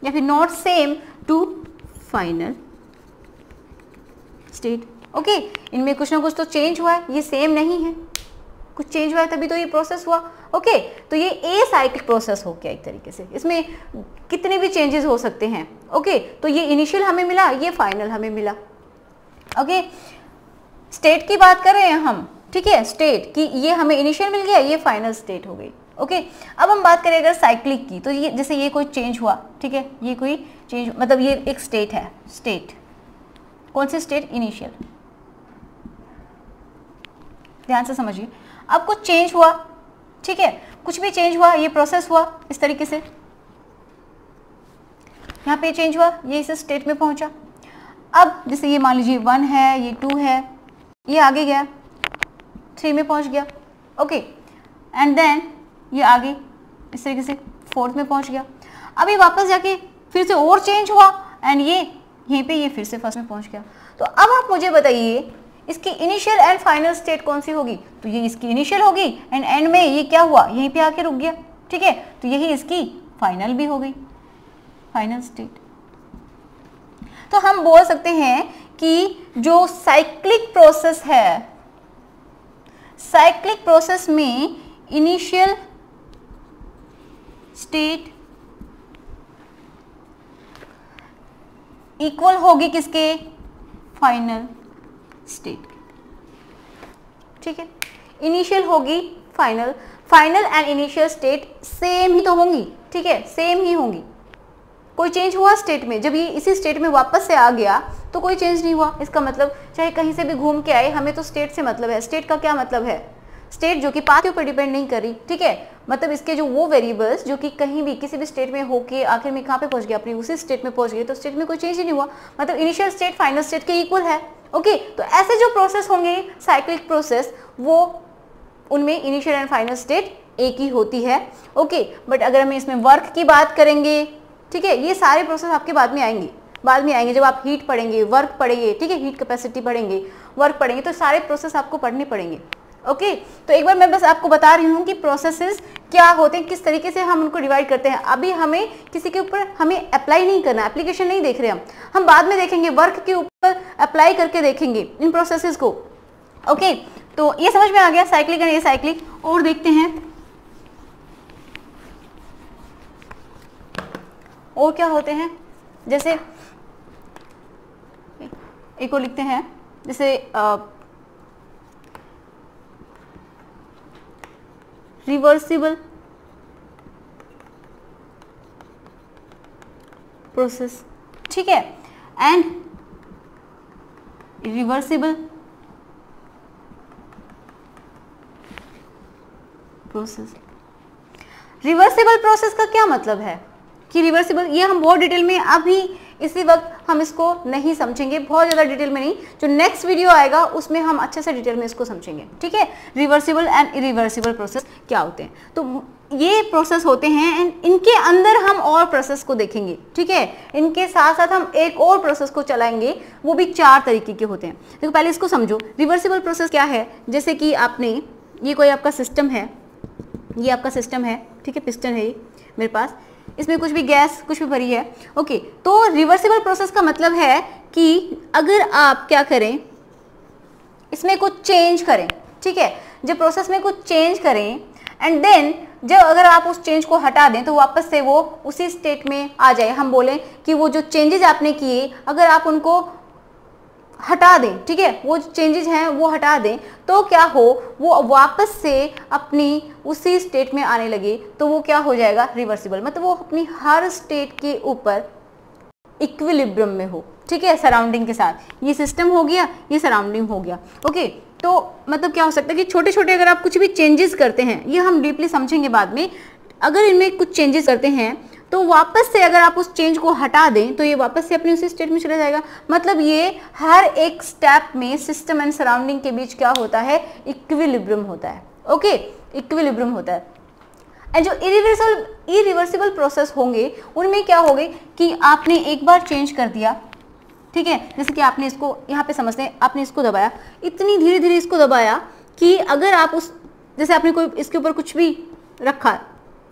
या फिर not same to final state. Okay, इनमें कुछ ना कुछ तो चेंज हुआ है, ये सेम नहीं है, कुछ चेंज हुआ है तभी तो ये प्रोसेस हुआ। ओके, तो ये ए साइक्लिक प्रोसेस हो गया एक तरीके से, इसमें कितने भी चेंजेस हो सकते हैं। ओके, तो ये इनिशियल हमें मिला, ये फाइनल हमें मिला। ओके, स्टेट की बात कर रहे हैं हम, ठीक है, स्टेट की, ये हमें इनिशियल मिल गया, ये फाइनल स्टेट हो गई। ओके, अब हम बात करें अगर साइक्लिक की, तो ये जैसे ये कोई चेंज हुआ, ठीक है, ये कोई चेंज मतलब ये एक स्टेट है, स्टेट कौन सी स्टेट, इनिशियल। ध्यान से समझिए, अब कुछ चेंज हुआ, ठीक है, कुछ भी चेंज हुआ, ये प्रोसेस हुआ इस तरीके से, यहाँ पे चेंज हुआ, ये इस स्टेट में पहुंचा। अब जैसे ये मान लीजिए 1 है, ये 2 है, ये आगे गया 3 में पहुंच गया। ओके, एंड देन ये आगे इस तरीके से 4th में पहुंच गया। अब ये वापस जाके फिर से और चेंज हुआ एंड ये यहीं पे ये फिर से 1st में पहुंच गया। तो अब आप मुझे बताइए इसकी इनिशियल एंड फाइनल स्टेट कौन सी होगी। तो ये इसकी इनिशियल होगी एंड एंड में ये क्या हुआ, यहीं पे आके रुक गया, ठीक है, तो यही इसकी फाइनल भी हो गई, फाइनल स्टेट। तो हम बोल सकते हैं कि जो साइक्लिक प्रोसेस है, साइक्लिक प्रोसेस में इनिशियल स्टेट इक्वल होगी किसके, फाइनल स्टेट, ठीक है। इनिशियल होगी final, final and initial state same ही तो होंगी, ठीक है, सेम ही होंगी। कोई चेंज हुआ स्टेट में, जब ये इसी स्टेट में वापस से आ गया तो कोई चेंज नहीं हुआ। इसका मतलब चाहे कहीं से भी घूम के आए, हमें तो स्टेट से मतलब है। स्टेट का क्या मतलब है, स्टेट जो कि पाथ के ऊपर डिपेंड नहीं कर रही, ठीक है, मतलब इसके जो वो वेरिएबल्स जो कि कहीं भी किसी भी स्टेट में होके आखिर में कहाँ पे पहुंच गया, अपनी उसी स्टेट में पहुंच गए, तो स्टेट में कोई चेंज ही नहीं हुआ, मतलब इनिशियल स्टेट फाइनल स्टेट के इक्वल है। ओके, तो ऐसे जो प्रोसेस होंगे साइक्लिक प्रोसेस, वो उनमें इनिशियल एंड फाइनल स्टेट एक ही होती है। ओके, बट अगर हम इसमें वर्क की बात करेंगे, ठीक है, ये सारे प्रोसेस आपके बाद में आएंगे, जब आप हीट पढ़ेंगे, वर्क पढ़ेंगे, ठीक है, हीट कैपेसिटी पढ़ेंगे, वर्क पढ़ेंगे, तो सारे प्रोसेस आपको पढ़ने पड़ेंगे। ओके, तो एक बार मैं बस आपको बता रही हूँ कि प्रोसेसेस क्या होते हैं, किस तरीके से हम उनको डिवाइड करते हैं। अभी हमें किसी के ऊपर हमें अप्लाई नहीं करना, एप्लीकेशन नहीं देख रहे हम बाद में देखेंगे, वर्क के ऊपर अप्लाई करके देखेंगे इन प्रोसेसेस को। ओके, तो ये समझ में आ गया साइक्लिक एंड एसाइक्लिक। और देखते हैं और क्या होते हैं, जैसे एक और लिखते हैं, जैसे रिवर्सिबल प्रोसेस, ठीक है, and reversible process. Reversible process का क्या मतलब है कि रिवर्सिबल, ये हम बहुत डिटेल में अभी इसी वक्त हम इसको नहीं समझेंगे, बहुत ज़्यादा डिटेल में नहीं, जो नेक्स्ट वीडियो आएगा उसमें हम अच्छे से डिटेल में इसको समझेंगे, ठीक है। रिवर्सिबल एंड इरिवर्सिबल प्रोसेस क्या होते हैं, तो ये प्रोसेस होते हैं एंड इनके अंदर हम और प्रोसेस को देखेंगे, ठीक है। इनके साथ साथ हम एक और प्रोसेस को चलाएंगे, वो भी 4 तरीके के होते हैं। देखो पहले इसको समझो, रिवर्सिबल प्रोसेस क्या है। जैसे कि आपने, ये कोई आपका सिस्टम है, ये आपका सिस्टम है, ठीक है, पिस्टन है ये मेरे पास, इसमें कुछ भी गैस कुछ भी भरी है, ओके। तो रिवर्सिबल प्रोसेस का मतलब है कि अगर आप क्या करें, इसमें कुछ चेंज करें, ठीक है, जब प्रोसेस में कुछ चेंज करें एंड देन जब अगर आप उस चेंज को हटा दें तो वापस से वो उसी स्टेट में आ जाए। हम बोलें कि वो जो चेंजेस आपने किए अगर आप उनको हटा दें, ठीक है, वो चेंजेस हैं वो हटा दें, तो क्या हो, वो वापस से अपनी उसी स्टेट में आने लगे, तो वो क्या हो जाएगा, रिवर्सिबल। मतलब वो अपनी हर स्टेट के ऊपर इक्विलिब्रियम में हो, ठीक है, सराउंडिंग के साथ। ये सिस्टम हो गया, ये सराउंडिंग हो गया, ओके। तो मतलब क्या हो सकता है कि छोटे छोटे अगर आप कुछ भी चेंजेस करते हैं, ये हम डीपली समझेंगे बाद में, अगर इनमें कुछ चेंजेस करते हैं तो वापस से अगर आप उस चेंज को हटा दें तो ये वापस से अपनी उसी स्टेट में चला जाएगा। मतलब ये हर एक स्टेप में सिस्टम एंड सराउंडिंग के बीच क्या होता है, इक्विलिब्रियम होता है, ओके, इक्विलिब्रियम होता है। एंड जो इरिवर्सिबल प्रोसेस होंगे उनमें क्या होंगे कि आपने एक बार चेंज कर दिया, ठीक है, जैसे कि आपने इसको यहाँ पे समझते हैं, आपने इसको दबाया, इतनी धीरे धीरे इसको दबाया कि अगर आप उस, जैसे आपने कोई इसके ऊपर कुछ भी रखा,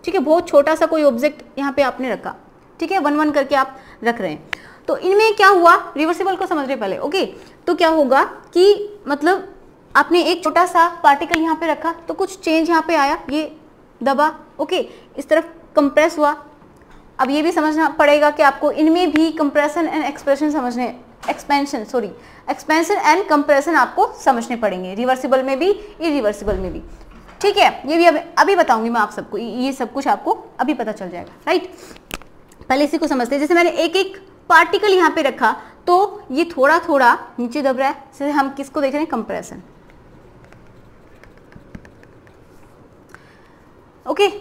ठीक है, बहुत छोटा सा कोई ऑब्जेक्ट यहाँ पे आपने रखा, ठीक है, 1-1 करके आप रख रहे हैं, तो इनमें क्या हुआ, रिवर्सिबल को समझ रहे पहले, ओके। तो क्या होगा कि मतलब आपने एक छोटा सा पार्टिकल यहाँ पे रखा तो कुछ चेंज यहाँ पे आया, ये दबा, ओके, इस तरफ कंप्रेस हुआ। अब ये भी समझना पड़ेगा कि आपको इनमें भी कंप्रेशन एंड एक्सप्रेशन समझने, एक्सपेंशन एंड कंप्रेशन आपको समझने पड़ेंगे, रिवर्सिबल में भी इरिवर्सिबल में भी, ठीक है। ये भी अभी बताऊंगी मैं आप सबको, ये सब कुछ आपको अभी पता चल जाएगा, राइट। पहले इसी को समझते हैं। जैसे मैंने एक एक पार्टिकल यहाँ पे रखा तो ये थोड़ा थोड़ा नीचे दब रहा है, जैसे हम किसको देख रहे हैं, कंप्रेशन, ओके,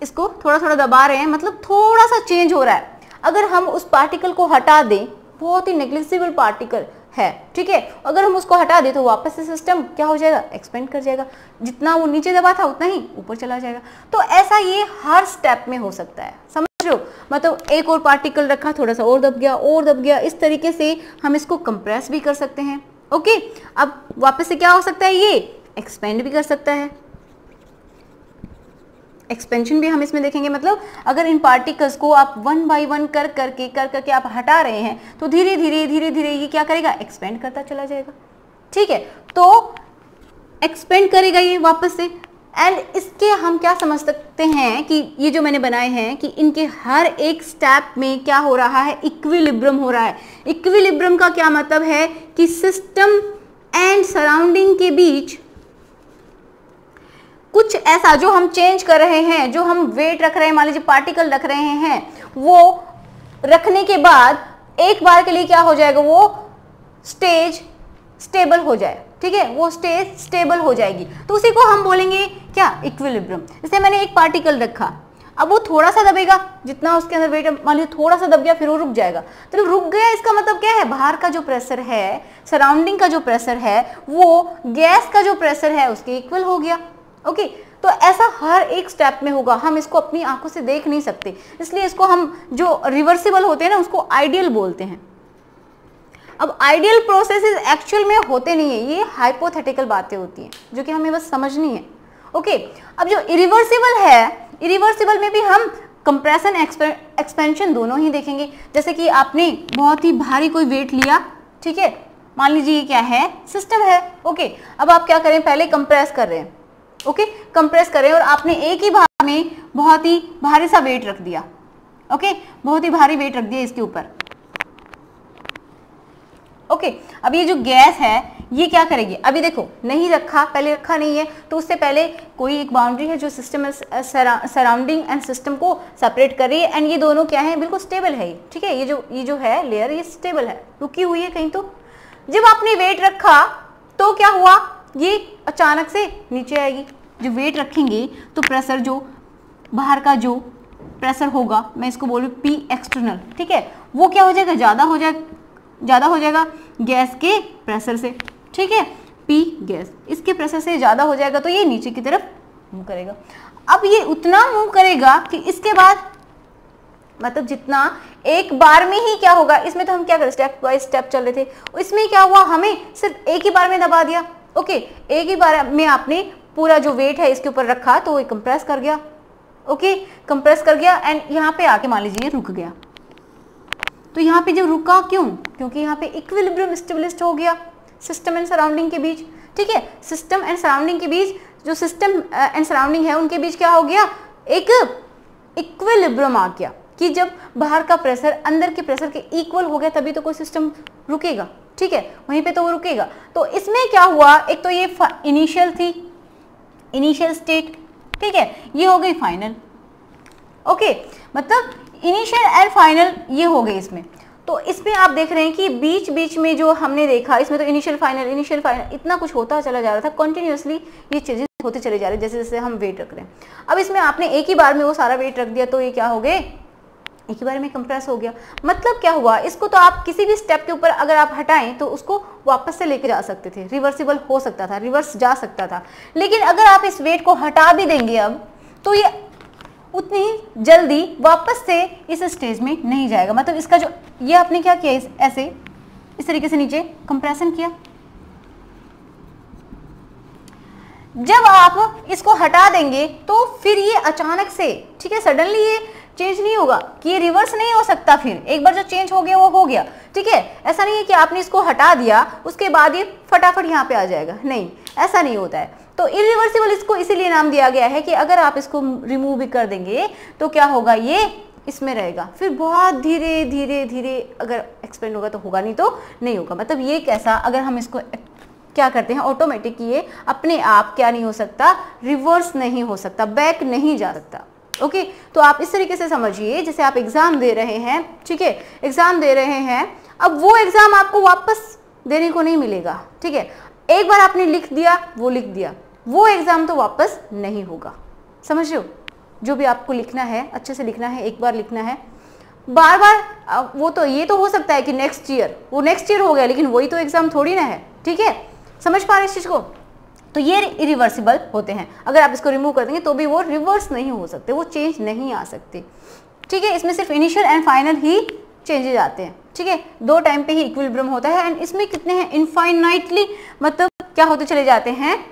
इसको थोड़ा थोड़ा दबा रहे हैं, मतलब थोड़ा सा चेंज हो रहा है। अगर हम उस पार्टिकल को हटा दें, बहुत ही नेग्लिजिबल पार्टिकल है, ठीक है, अगर हम उसको हटा दें तो वापस से सिस्टम क्या हो जाएगा, एक्सपेंड कर जाएगा, जितना वो नीचे दबा था उतना ही ऊपर चला जाएगा। तो ऐसा ये हर स्टेप में हो सकता है, समझ रहे हो। मतलब एक और पार्टिकल रखा, थोड़ा सा और दब गया, और दब गया, इस तरीके से हम इसको कंप्रेस भी कर सकते हैं, ओके। अब वापस से क्या हो सकता है, ये एक्सपेंड भी कर सकता है, एक्सपेंशन भी हम इसमें देखेंगे। मतलब अगर इन पार्टिकल्स को आप 1 बाय 1 कर करके आप हटा रहे हैं तो धीरे धीरे ये क्या करेगा, एक्सपेंड करता चला जाएगा, ठीक है। तो एक्सपेंड करेगा ये वापस से। एंड इसके हम क्या समझ सकते हैं कि ये जो मैंने बनाए हैं कि इनके हर एक स्टेप में क्या हो रहा है, इक्विलिब्रियम हो रहा है। इक्विलिब्रियम का क्या मतलब है कि सिस्टम एंड सराउंडिंग के बीच कुछ ऐसा जो हम चेंज कर रहे हैं, जो हम वेट रख रहे हैं, मान लीजिए पार्टिकल रख रहे हैं, वो रखने के बाद एक बार के लिए क्या हो जाएगा, वो स्टेज स्टेबल हो जाए, ठीक है, वो स्टेज स्टेबल हो जाएगी, तो उसी को हम बोलेंगे क्या, इक्विलिब्रियम। जैसे मैंने एक पार्टिकल रखा, अब वो थोड़ा सा दबेगा, जितना उसके अंदर वेट, मान लीजिए थोड़ा सा दब गया, फिर वो रुक जाएगा। तो रुक गया इसका मतलब क्या है, बाहर का जो प्रेशर है, सराउंडिंग का जो प्रेशर है, वो गैस का जो प्रेशर है उसके इक्वल हो गया, ओके। तो ऐसा हर एक स्टेप में होगा, हम इसको अपनी आंखों से देख नहीं सकते, इसलिए इसको हम जो रिवर्सिबल होते हैं ना उसको आइडियल बोलते हैं। अब आइडियल प्रोसेसेस एक्चुअल में होते नहीं है, ये हाइपोथेटिकल बातें होती हैं जो कि हमें बस समझनी है, ओके। अब जो इरिवर्सिबल है, इरिवर्सिबल में भी हम कंप्रेशन एक्सपेंशन दोनों ही देखेंगे। जैसे कि आपने बहुत ही भारी कोई वेट लिया, ठीक है, मान लीजिए ये क्या है, सिस्टम है, ओके। अब आप क्या करें, पहले कंप्रेस कर रहे हैं, ओके, कंप्रेस करें और आपने एक ही बार में बहुत ही भारी सा वेट रख दिया, ओके, बहुत ही भारी वेट रख दिया इसके ऊपर, ओके, अब ये जो गैस है ये क्या करेगी, अभी देखो नहीं रखा, पहले रखा नहीं है, तो उससे पहले कोई एक बाउंड्री है जो सिस्टम सराउंडिंग एंड सिस्टम को सेपरेट कर रही है, एंड ये दोनों क्या है, बिल्कुल स्टेबल है, ठीक है, ये जो है लेयर ये स्टेबल है, रुकी हुई है कहीं। तो जब आपने वेट रखा तो क्या हुआ, ये अचानक से नीचे आएगी। जब वेट रखेंगे तो प्रेशर, जो बाहर का जो प्रेशर होगा, मैं इसको बोलूँ P एक्सटर्नल, ठीक है, वो क्या हो जाएगा, ज़्यादा हो जाएगा गैस के प्रेशर से, ठीक है, P गैस इसके प्रेशर से ज़्यादा हो जाएगा, तो ये नीचे की तरफ मूव करेगा। अब ये उतना मूव करेगा कि इसके बाद मतलब जितना एक बार में ही क्या होगा, इसमें तो हम क्या करें, स्टेप बाय स्टेप चल रहे थे, इसमें क्या हुआ, हमें सिर्फ एक ही बार में दबा दिया। ओके, एक ही बार में आपने पूरा जो वेट है इसके ऊपर रखा तो वो कंप्रेस कर गया। ओके, कंप्रेस कर गया एंड यहाँ पे आके मान लीजिए रुक गया। तो यहाँ पे जब रुका क्यों, क्योंकि यहाँ पे इक्विलिब्रियम एस्टेब्लिश्ड हो गया सिस्टम एंड सराउंडिंग के बीच, ठीक है, सिस्टम एंड सराउंडिंग के बीच, जो सिस्टम एंड सराउंडिंग है उनके बीच क्या हो गया, एक इक्विलिब्रियम आ गया कि जब बाहर का प्रेशर अंदर के प्रेशर के इक्वल हो गया तभी तो कोई सिस्टम रुकेगा, ठीक है, वहीं पे तो वो रुकेगा। तो इसमें क्या हुआ, एक तो ये इनिशियल थी, इनिशियल स्टेट, ठीक है, ये हो गई फाइनल। ओके, मतलब इनिशियल एंड फाइनल ये हो गई इसमें। तो इसमें आप देख रहे हैं कि बीच बीच में जो हमने देखा, इसमें तो इनिशियल फाइनल इतना कुछ होता चला जा रहा था, कंटिन्यूअसली ये चीजें होते चले जा रहे हैं जैसे जैसे हम वेट रख रहे हैं। अब इसमें आपने एक ही बार में वो सारा वेट रख दिया तो ये क्या हो गए, एक ही बार में कंप्रेस हो गया। मतलब क्या हुआ, इसको तो आप किसी भी स्टेप के ऊपर अगर आप हटाएं तो उसको वापस से लेके जा सकते थे, रिवर्सिबल हो सकता था, रिवर्स जा सकता था। लेकिन अगर आप इस वेट को हटा भी देंगे अब तो ये उतनी जल्दी वापस से इस स्टेज में नहीं जाएगा। मतलब इसका जो ये आपने क्या किया, ऐसे इस तरीके से नीचे कंप्रेशन किया। जब आप इसको हटा देंगे तो फिर ये अचानक से, ठीक है, सडनली ये चेंज नहीं होगा कि ये रिवर्स नहीं हो सकता। फिर एक बार जो चेंज हो गया वो हो गया, ठीक है। ऐसा नहीं है कि आपने इसको हटा दिया उसके बाद ये फटाफट यहाँ पे आ जाएगा, नहीं, ऐसा नहीं होता है। तो इरिवर्सिबल इसको इसीलिए नाम दिया गया है कि अगर आप इसको रिमूव भी कर देंगे तो क्या होगा, ये इसमें रहेगा, फिर बहुत धीरे धीरे धीरे अगर एक्सपेंड होगा तो होगा, नहीं तो नहीं होगा। मतलब ये कैसा, अगर हम इसको क्या करते हैं ऑटोमेटिक, ये अपने आप क्या नहीं हो सकता, रिवर्स नहीं हो सकता, बैक नहीं जा सकता। ओके, तो आप इस तरीके से समझिए जैसे आप एग्जाम दे रहे हैं, ठीक है, एग्जाम दे रहे हैं, अब वो एग्जाम आपको वापस देने को नहीं मिलेगा, ठीक है। एक बार आपने लिख दिया, वो लिख दिया, वो एग्जाम तो वापस नहीं होगा, समझ रहे हो। जो भी आपको लिखना है अच्छे से लिखना है, एक बार लिखना है, बार बार वो तो ये तो हो सकता है कि नेक्स्ट ईयर, वो नेक्स्ट ईयर हो गया, लेकिन वही तो एग्जाम थोड़ी ना है, ठीक है, समझ पा रहे इस चीज को। तो ये इरिवर्सिबल होते हैं, अगर आप इसको रिमूव कर देंगे तो भी वो रिवर्स नहीं हो सकते, वो चेंज नहीं आ सकते, ठीक है। इसमें सिर्फ initial and final he changes आते हैं, ठीक है, दो टाइम पे ही इक्विलिब्रियम होता है। एंड इसमें कितने हैं, इनफाइनाइटली, मतलब क्या होते चले जाते हैं,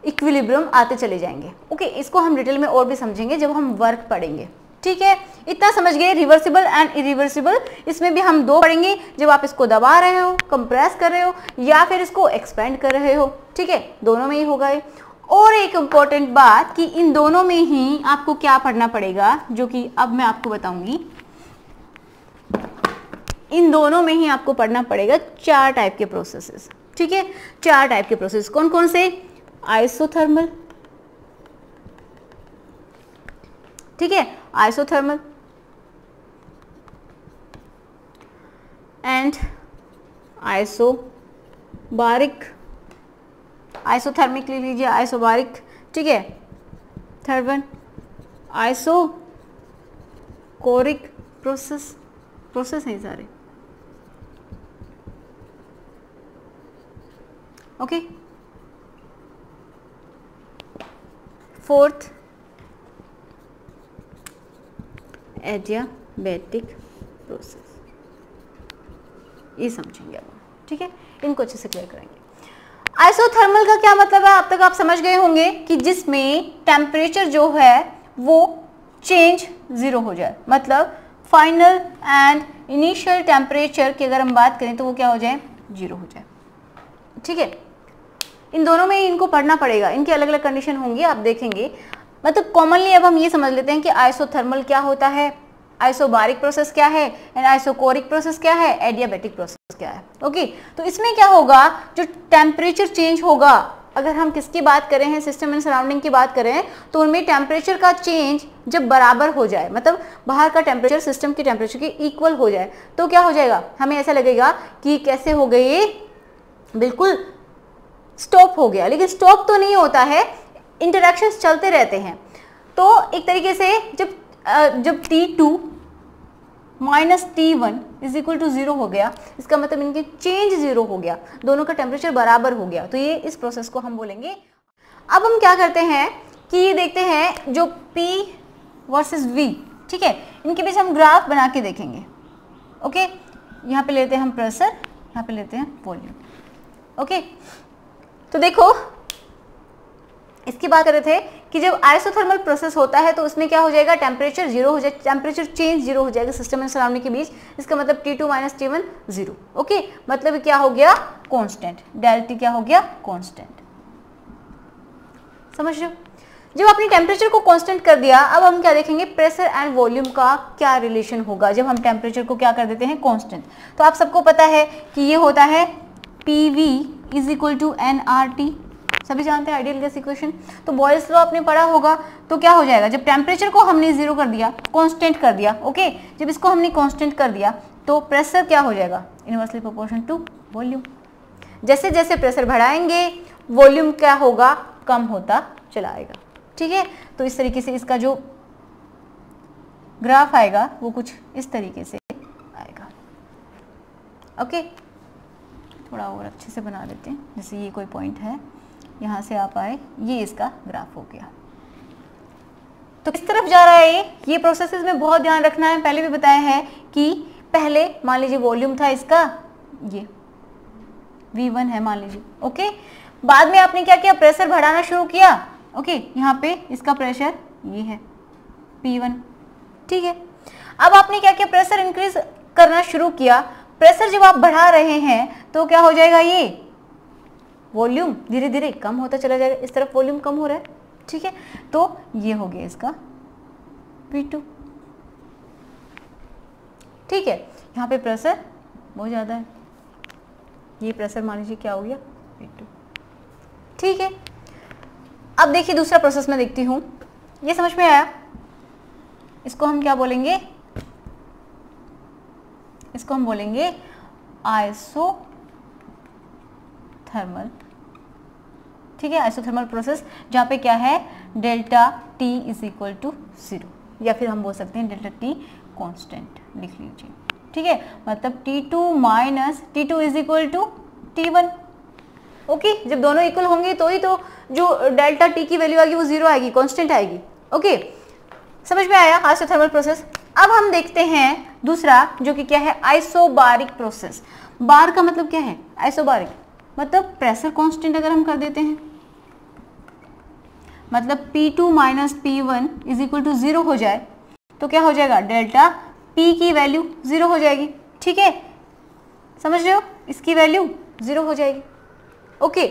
इक्विलिब्रियम आते चले जाएंगे। ओके, इसको हम डिटेल में और भी समझेंगे जब हम वर्क पढ़ेंगे, ठीक है। इतना समझ गए, रिवर्सिबल एंड इरिवर्सिबल। इसमें भी हम दो पढ़ेंगे, जब आप इसको दबा रहे हो, कंप्रेस कर रहे हो, या फिर इसको एक्सपेंड कर रहे हो, ठीक है, दोनों में ही होगा ये। और एक इम्पॉर्टेंट बात कि इन दोनों में ही आपको क्या पढ़ना पड़ेगा, जो कि अब मैं आपको बताऊंगी। इन दोनों में ही आपको पढ़ना पड़ेगा 4 टाइप के प्रोसेसेस, ठीक है। 4 टाइप के प्रोसेस कौन कौन से, आइसोथर्मल, ठीक है, आइसोथर्मल एंड आइसोबारिक, आइसोथर्मिक ले लीजिए, आइसोबारिक, ठीक है। थर्ड वन आइसोकोरिक प्रोसेस हैं सारे, ओके। फोर्थ एडियाबैटिक प्रोसेस, ये समझेंगे अब, ठीक है, इनको अच्छे से क्लियर करेंगे। आइसोथर्मल का क्या मतलब है, अब तक आप समझ गए होंगे कि जिसमें टेम्परेचर जो है वो चेंज 0 हो जाए, मतलब फाइनल एंड इनिशियल टेम्परेचर की अगर हम बात करें तो वो क्या हो जाए, 0 हो जाए, ठीक है। इन दोनों में इनको पढ़ना पड़ेगा, इनकी अलग अलग कंडीशन होंगी, आप देखेंगे। मतलब कॉमनली अब हम ये समझ लेते हैं कि आइसोथर्मल क्या होता है, आइसोबारिक प्रोसेस क्या है एंड आइसोकोरिक प्रोसेस क्या है, एडियाबैटिक प्रोसेस क्या है। ओके तो इसमें क्या होगा, जो टेम्परेचर चेंज होगा, अगर हम किसकी बात करें हैं, सिस्टम एंड सराउंडिंग की बात करें, तो उनमें टेम्परेचर का चेंज जब बराबर हो जाए, मतलब बाहर का टेम्परेचर सिस्टम के टेम्परेचर के इक्वल हो जाए, तो क्या हो जाएगा, हमें ऐसा लगेगा कि कैसे हो गई, बिल्कुल स्टॉप हो गया। लेकिन स्टॉप तो नहीं होता है, इंटरेक्शंस चलते रहते हैं। तो एक तरीके से जब T2 minus T1 is equal to 0 हो गया, इसका मतलब इनके चेंज 0 हो गया, दोनों का टेम्परेचर बराबर हो गया, तो ये इस प्रोसेस को हम बोलेंगे। अब हम क्या करते हैं कि ये देखते हैं जो P वर्सेस V, ठीक है, इनके बीच हम ग्राफ बना के देखेंगे। ओके यहाँ पे लेते हैं हम प्रेशर, यहाँ पे लेते हैं वॉल्यूम। ओके तो देखो इसकी बात कर रहे थे कि जब आइसोथर्मल प्रोसेस होता है तो उसमें क्या हो जाएगा, टेम्परेचर 0 हो जाएगा, टेम्परेचर चेंज 0 हो जाएगा सिस्टम एंड सराउंडिंग के बीच। इसका मतलब T2 माइनस T1 0। ओके मतलब क्या हो गया, कांस्टेंट, डेल T क्या हो गया, कांस्टेंट। समझ रहे हो, जब आपने टेम्परेचर को कांस्टेंट कर दिया, अब हम क्या देखेंगे, प्रेशर एंड वॉल्यूम का क्या रिलेशन होगा जब हम टेम्परेचर को क्या कर देते हैं, कांस्टेंट। तो आप सबको पता है कि ये होता है PV is equal to nRT, सभी जानते हैं आइडियल गैस इक्वेशन। तो बॉयल्स लॉ आपने पढ़ा होगा, तो क्या हो जाएगा, जब टेम्परेचर को हमने 0 कर दिया, कांस्टेंट कर दिया, ओके जब इसको हमने कांस्टेंट कर दिया तो प्रेशर क्या हो जाएगा, इनवर्सली प्रोपोर्शनल टू वॉल्यूम। जैसे जैसे प्रेशर बढ़ाएंगे वॉल्यूम क्या होगा, कम होता चला आएगा। ठीक है, तो इस तरीके से इसका जो ग्राफ आएगा वो कुछ इस तरीके से आएगा। ओके थोड़ा और अच्छे से बना देते हैं, जैसे ये कोई पॉइंट है, यहाँ से आप आए, ये इसका ग्राफ हो गया। तो किस तरफ जा रहा है ये प्रोसेसेस में बहुत ध्यान रखना है। पहले भी बताया है कि पहले मान लीजिए वॉल्यूम था इसका, ये V1 है मान लीजिए, ओके बाद में आपने क्या किया, प्रेशर बढ़ाना शुरू किया, ओके यहाँ पे इसका प्रेशर ये है P1, ठीक है। अब आपने क्या किया, प्रेशर इंक्रीज करना शुरू किया। प्रेशर जब आप बढ़ा रहे हैं तो क्या हो जाएगा, ये वॉल्यूम धीरे धीरे कम होता चला जाएगा, इस तरफ वॉल्यूम कम हो रहा है, ठीक है। तो ये हो गया इसका P2, ठीक है। यहाँ पे प्रेशर बहुत ज़्यादा है, ये प्रेशर मान लीजिए क्या हो गया P2, ठीक है। अब देखिए दूसरा प्रोसेस में देखती हूँ, ये समझ में आया, इसको हम क्या बोलेंगे, इसको हम बोलेंगे आइसोथर्मल, ठीक है। आइसोथर्मल प्रोसेस जहाँ पे क्या है, delta T is equal to 0, या फिर हम बोल सकते हैं डेल्टा T कांस्टेंट लिख लीजिए, ठीक है। मतलब T2 minus T2 is equal to T1, okay जब दोनों इक्वल होंगे तो ही तो जो डेल्टा T की वैल्यू आएगी वो 0 आएगी, कांस्टेंट आएगी, ओके समझ में आया आइसोथर्मल प्रोसेस। अब हम देखते हैं दूसरा जो कि क्या है, आइसोबारिक प्रोसेस। बार का मतलब क्या है, आइसोबारिक मतलब प्रेशर कांस्टेंट अगर हम कर देते हैं, मतलब P2 minus P1 is equal to 0 हो जाए तो क्या हो जाएगा, डेल्टा P की वैल्यू 0 हो जाएगी, ठीक है समझ रहे हो, इसकी वैल्यू 0 हो जाएगी, ओके।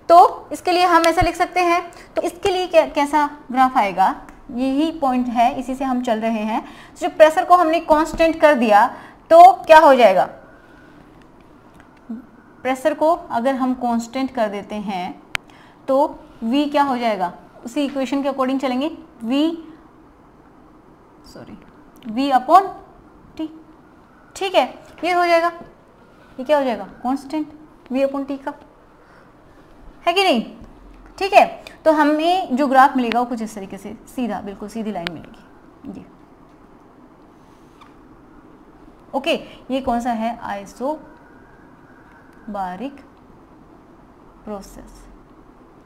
तो इसके लिए हम ऐसा लिख सकते हैं, तो इसके लिए कैसा ग्राफ आएगा, यही पॉइंट है, इसी से हम चल रहे हैं। जो प्रेशर को हमने कांस्टेंट कर दिया तो क्या हो जाएगा, प्रेशर को अगर हम कांस्टेंट कर देते हैं तो V क्या हो जाएगा, उसी इक्वेशन के अकॉर्डिंग चलेंगे, V अपॉन T, ठीक है ये हो जाएगा, ये क्या हो जाएगा, कांस्टेंट V अपॉन T का, है कि नहीं, ठीक है। तो हमें जो ग्राफ मिलेगा वो कुछ इस तरीके से सीधा, बिल्कुल सीधी लाइन मिलेगी ये, ओके। ये कौन सा है, आइसोबारिक प्रोसेस।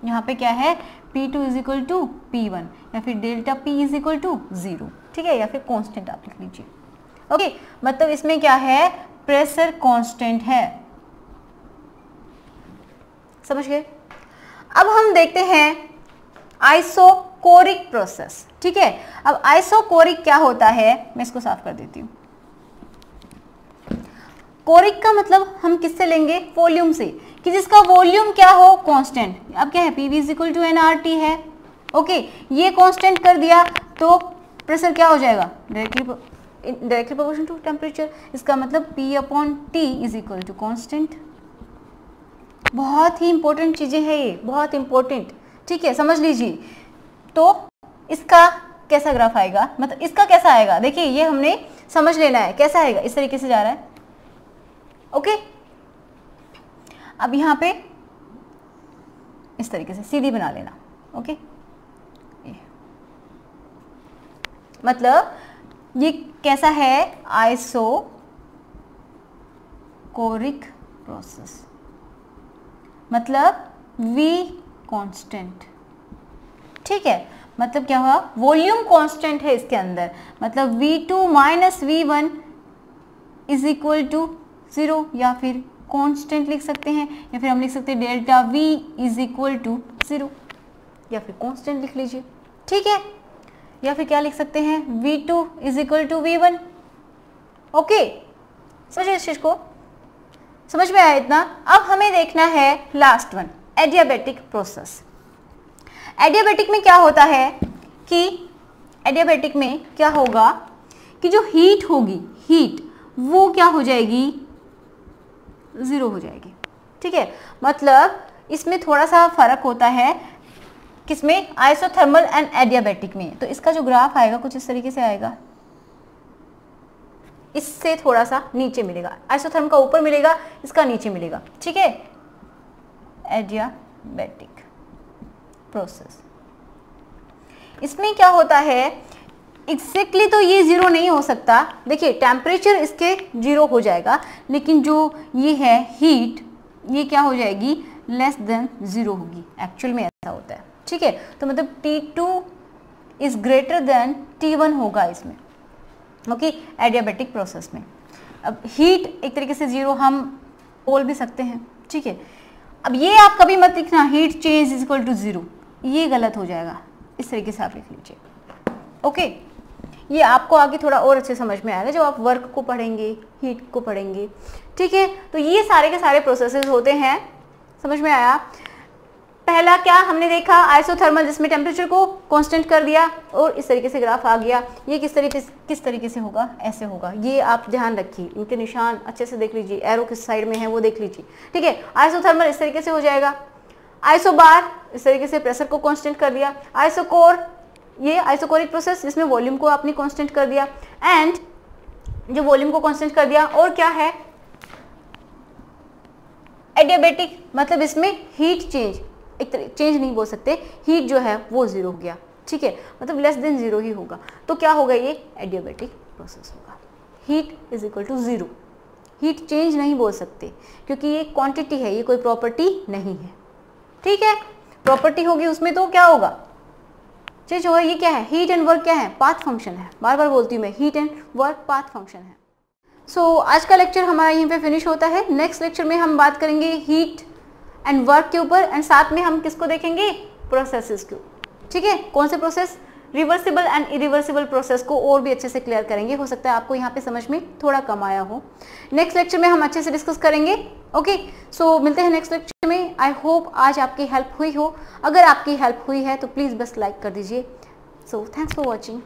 यहाँ पे क्या है, P2 is equal to P1 या फिर delta P is equal to 0, ठीक है, या फिर कांस्टेंट आप लिख लीजिए, ओके। मतलब इसमें क्या है, प्रेशर कांस्टेंट है, समझ गए। अब हम देखते हैं आइसोकोरिक प्रोसेस, ठीक है। अब आइसोकोरिक क्या होता है, मैं इसको साफ कर देती हूँ। कोरिक का मतलब हम किससे लेंगे, वॉल्यूम से, कि जिसका वॉल्यूम क्या हो, कांस्टेंट। अब क्या है, PV is equal to nRT है, ओके। ये कांस्टेंट कर दिया तो प्रेशर क्या हो जाएगा, directly directly proportional to temperature. इसका मतलब P upon T is equal to constant. बहुत ही इंपॉर्टेंट चीजें हैं ये, बहुत इंपॉर्टेंट, ठीक है, समझ लीजिए। तो इसका कैसा ग्राफ आएगा, मतलब इसका कैसा आएगा, देखिए ये हमने समझ लेना है कैसा आएगा, इस तरीके से जा रहा है। ओके, अब यहाँ पे इस तरीके से सीधी बना लेना। ओके, मतलब ये कैसा है, आइसोकोरिक प्रोसेस, मतलब V कांस्टेंट, ठीक है, मतलब क्या हुआ, वॉल्यूम कांस्टेंट है इसके अंदर, मतलब V2 minus V1 is equal to 0, या फिर कांस्टेंट लिख सकते हैं, या फिर हम लिख सकते हैं delta V is equal to 0, या फिर कांस्टेंट लिख लीजिए, ठीक है, या फिर क्या लिख सकते हैं, V2 is equal to V1। Okay, समझिए इस चीज को, समझ में आया इतना। अब हमें देखना है last one, adiabatic process. Adiabatic में क्या होता है कि एडियाबैटिक में क्या होगा कि जो हीट होगी, हीट वो क्या हो जाएगी, 0 हो जाएगी, ठीक है। मतलब इसमें थोड़ा सा फर्क होता है, किसमें, आइसोथर्मल एंड एडियाबैटिक में। तो इसका जो ग्राफ आएगा कुछ इस तरीके से आएगा, इससे थोड़ा सा नीचे मिलेगा, आइसोथर्म का ऊपर मिलेगा, इसका नीचे मिलेगा, ठीक है। एडियाबैटिक प्रोसेस, इसमें क्या होता है, एग्जैक्टली तो ये 0 नहीं हो सकता, देखिए टेम्परेचर इसके 0 हो जाएगा, लेकिन जो ये है हीट, ये क्या हो जाएगी, लेस देन 0 होगी, एक्चुअल में ऐसा होता है, ठीक है। तो मतलब T2 is greater than T1 होगा इसमें, ओके, एडियाबैटिक प्रोसेस में। अब हीट एक तरीके से 0 हम बोल भी सकते हैं, ठीक है। अब ये आप कभी मत लिखना heat change is equal to 0, ये गलत हो जाएगा, इस तरीके से आप लिख लीजिए। ओके, ये आपको आगे थोड़ा और अच्छे समझ में आएगा जब आप वर्क को पढ़ेंगे, हीट को पढ़ेंगे, ठीक है। तो ये सारे के सारे प्रोसेसेस होते हैं, समझ में आया। पहला क्या हमने देखा, आइसोथर्मल, जिसमें टेम्परेचर को कांस्टेंट कर दिया और इस तरीके से ग्राफ आ गया। ये किस तरीके से होगा, ऐसे होगा, ये आप ध्यान रखिए, इनके निशान अच्छे से देख लीजिए, एरो किस साइड में है वो देख लीजिए, ठीक है। आइसोथर्मल इस तरीके से हो जाएगा, आइसोबार इस तरीके से प्रेशर को कांस्टेंट कर दिया, आइसोकोर ये आइसोकोरिक प्रोसेस जिसमें वॉल्यूम को आपने कांस्टेंट कर दिया, एंड जो वॉल्यूम को कांस्टेंट कर दिया, और क्या है, एडियाबैटिक, मतलब इसमें हीट चेंज, एक तरह चेंज नहीं बोल सकते, हीट जो है वो 0 हो गया, ठीक है, मतलब लेस देन 0 ही होगा, तो क्या होगा, ये एडियाबैटिक प्रोसेस होगा। Heat is equal to 0, heat change नहीं बोल सकते क्योंकि ये क्वांटिटी है, ये कोई प्रॉपर्टी नहीं है, ठीक है। प्रॉपर्टी होगी उसमें तो क्या होगा, चेंज होगा। ये क्या है, हीट एंड वर्क क्या है, पाथ फंक्शन है, बार बार बोलती हूँ मैं, heat and work path function है। सो आज का लेक्चर हमारा यहीं पे फिनिश होता है। नेक्स्ट लेक्चर में हम बात करेंगे हीट एंड वर्क के ऊपर, एंड साथ में हम किसको देखेंगे, प्रोसेसेस को, ठीक है। कौन से process, reversible and irreversible process को और भी अच्छे से क्लियर करेंगे। हो सकता है आपको यहाँ पे समझ में थोड़ा कम आया हो, नेक्स्ट लेक्चर में हम अच्छे से डिस्कस करेंगे। ओके, सो मिलते हैं नेक्स्ट लेक्चर में। आई होप आज आपकी हेल्प हुई हो, अगर आपकी हेल्प हुई है तो प्लीज़ बस लाइक कर दीजिए। So thanks for watching.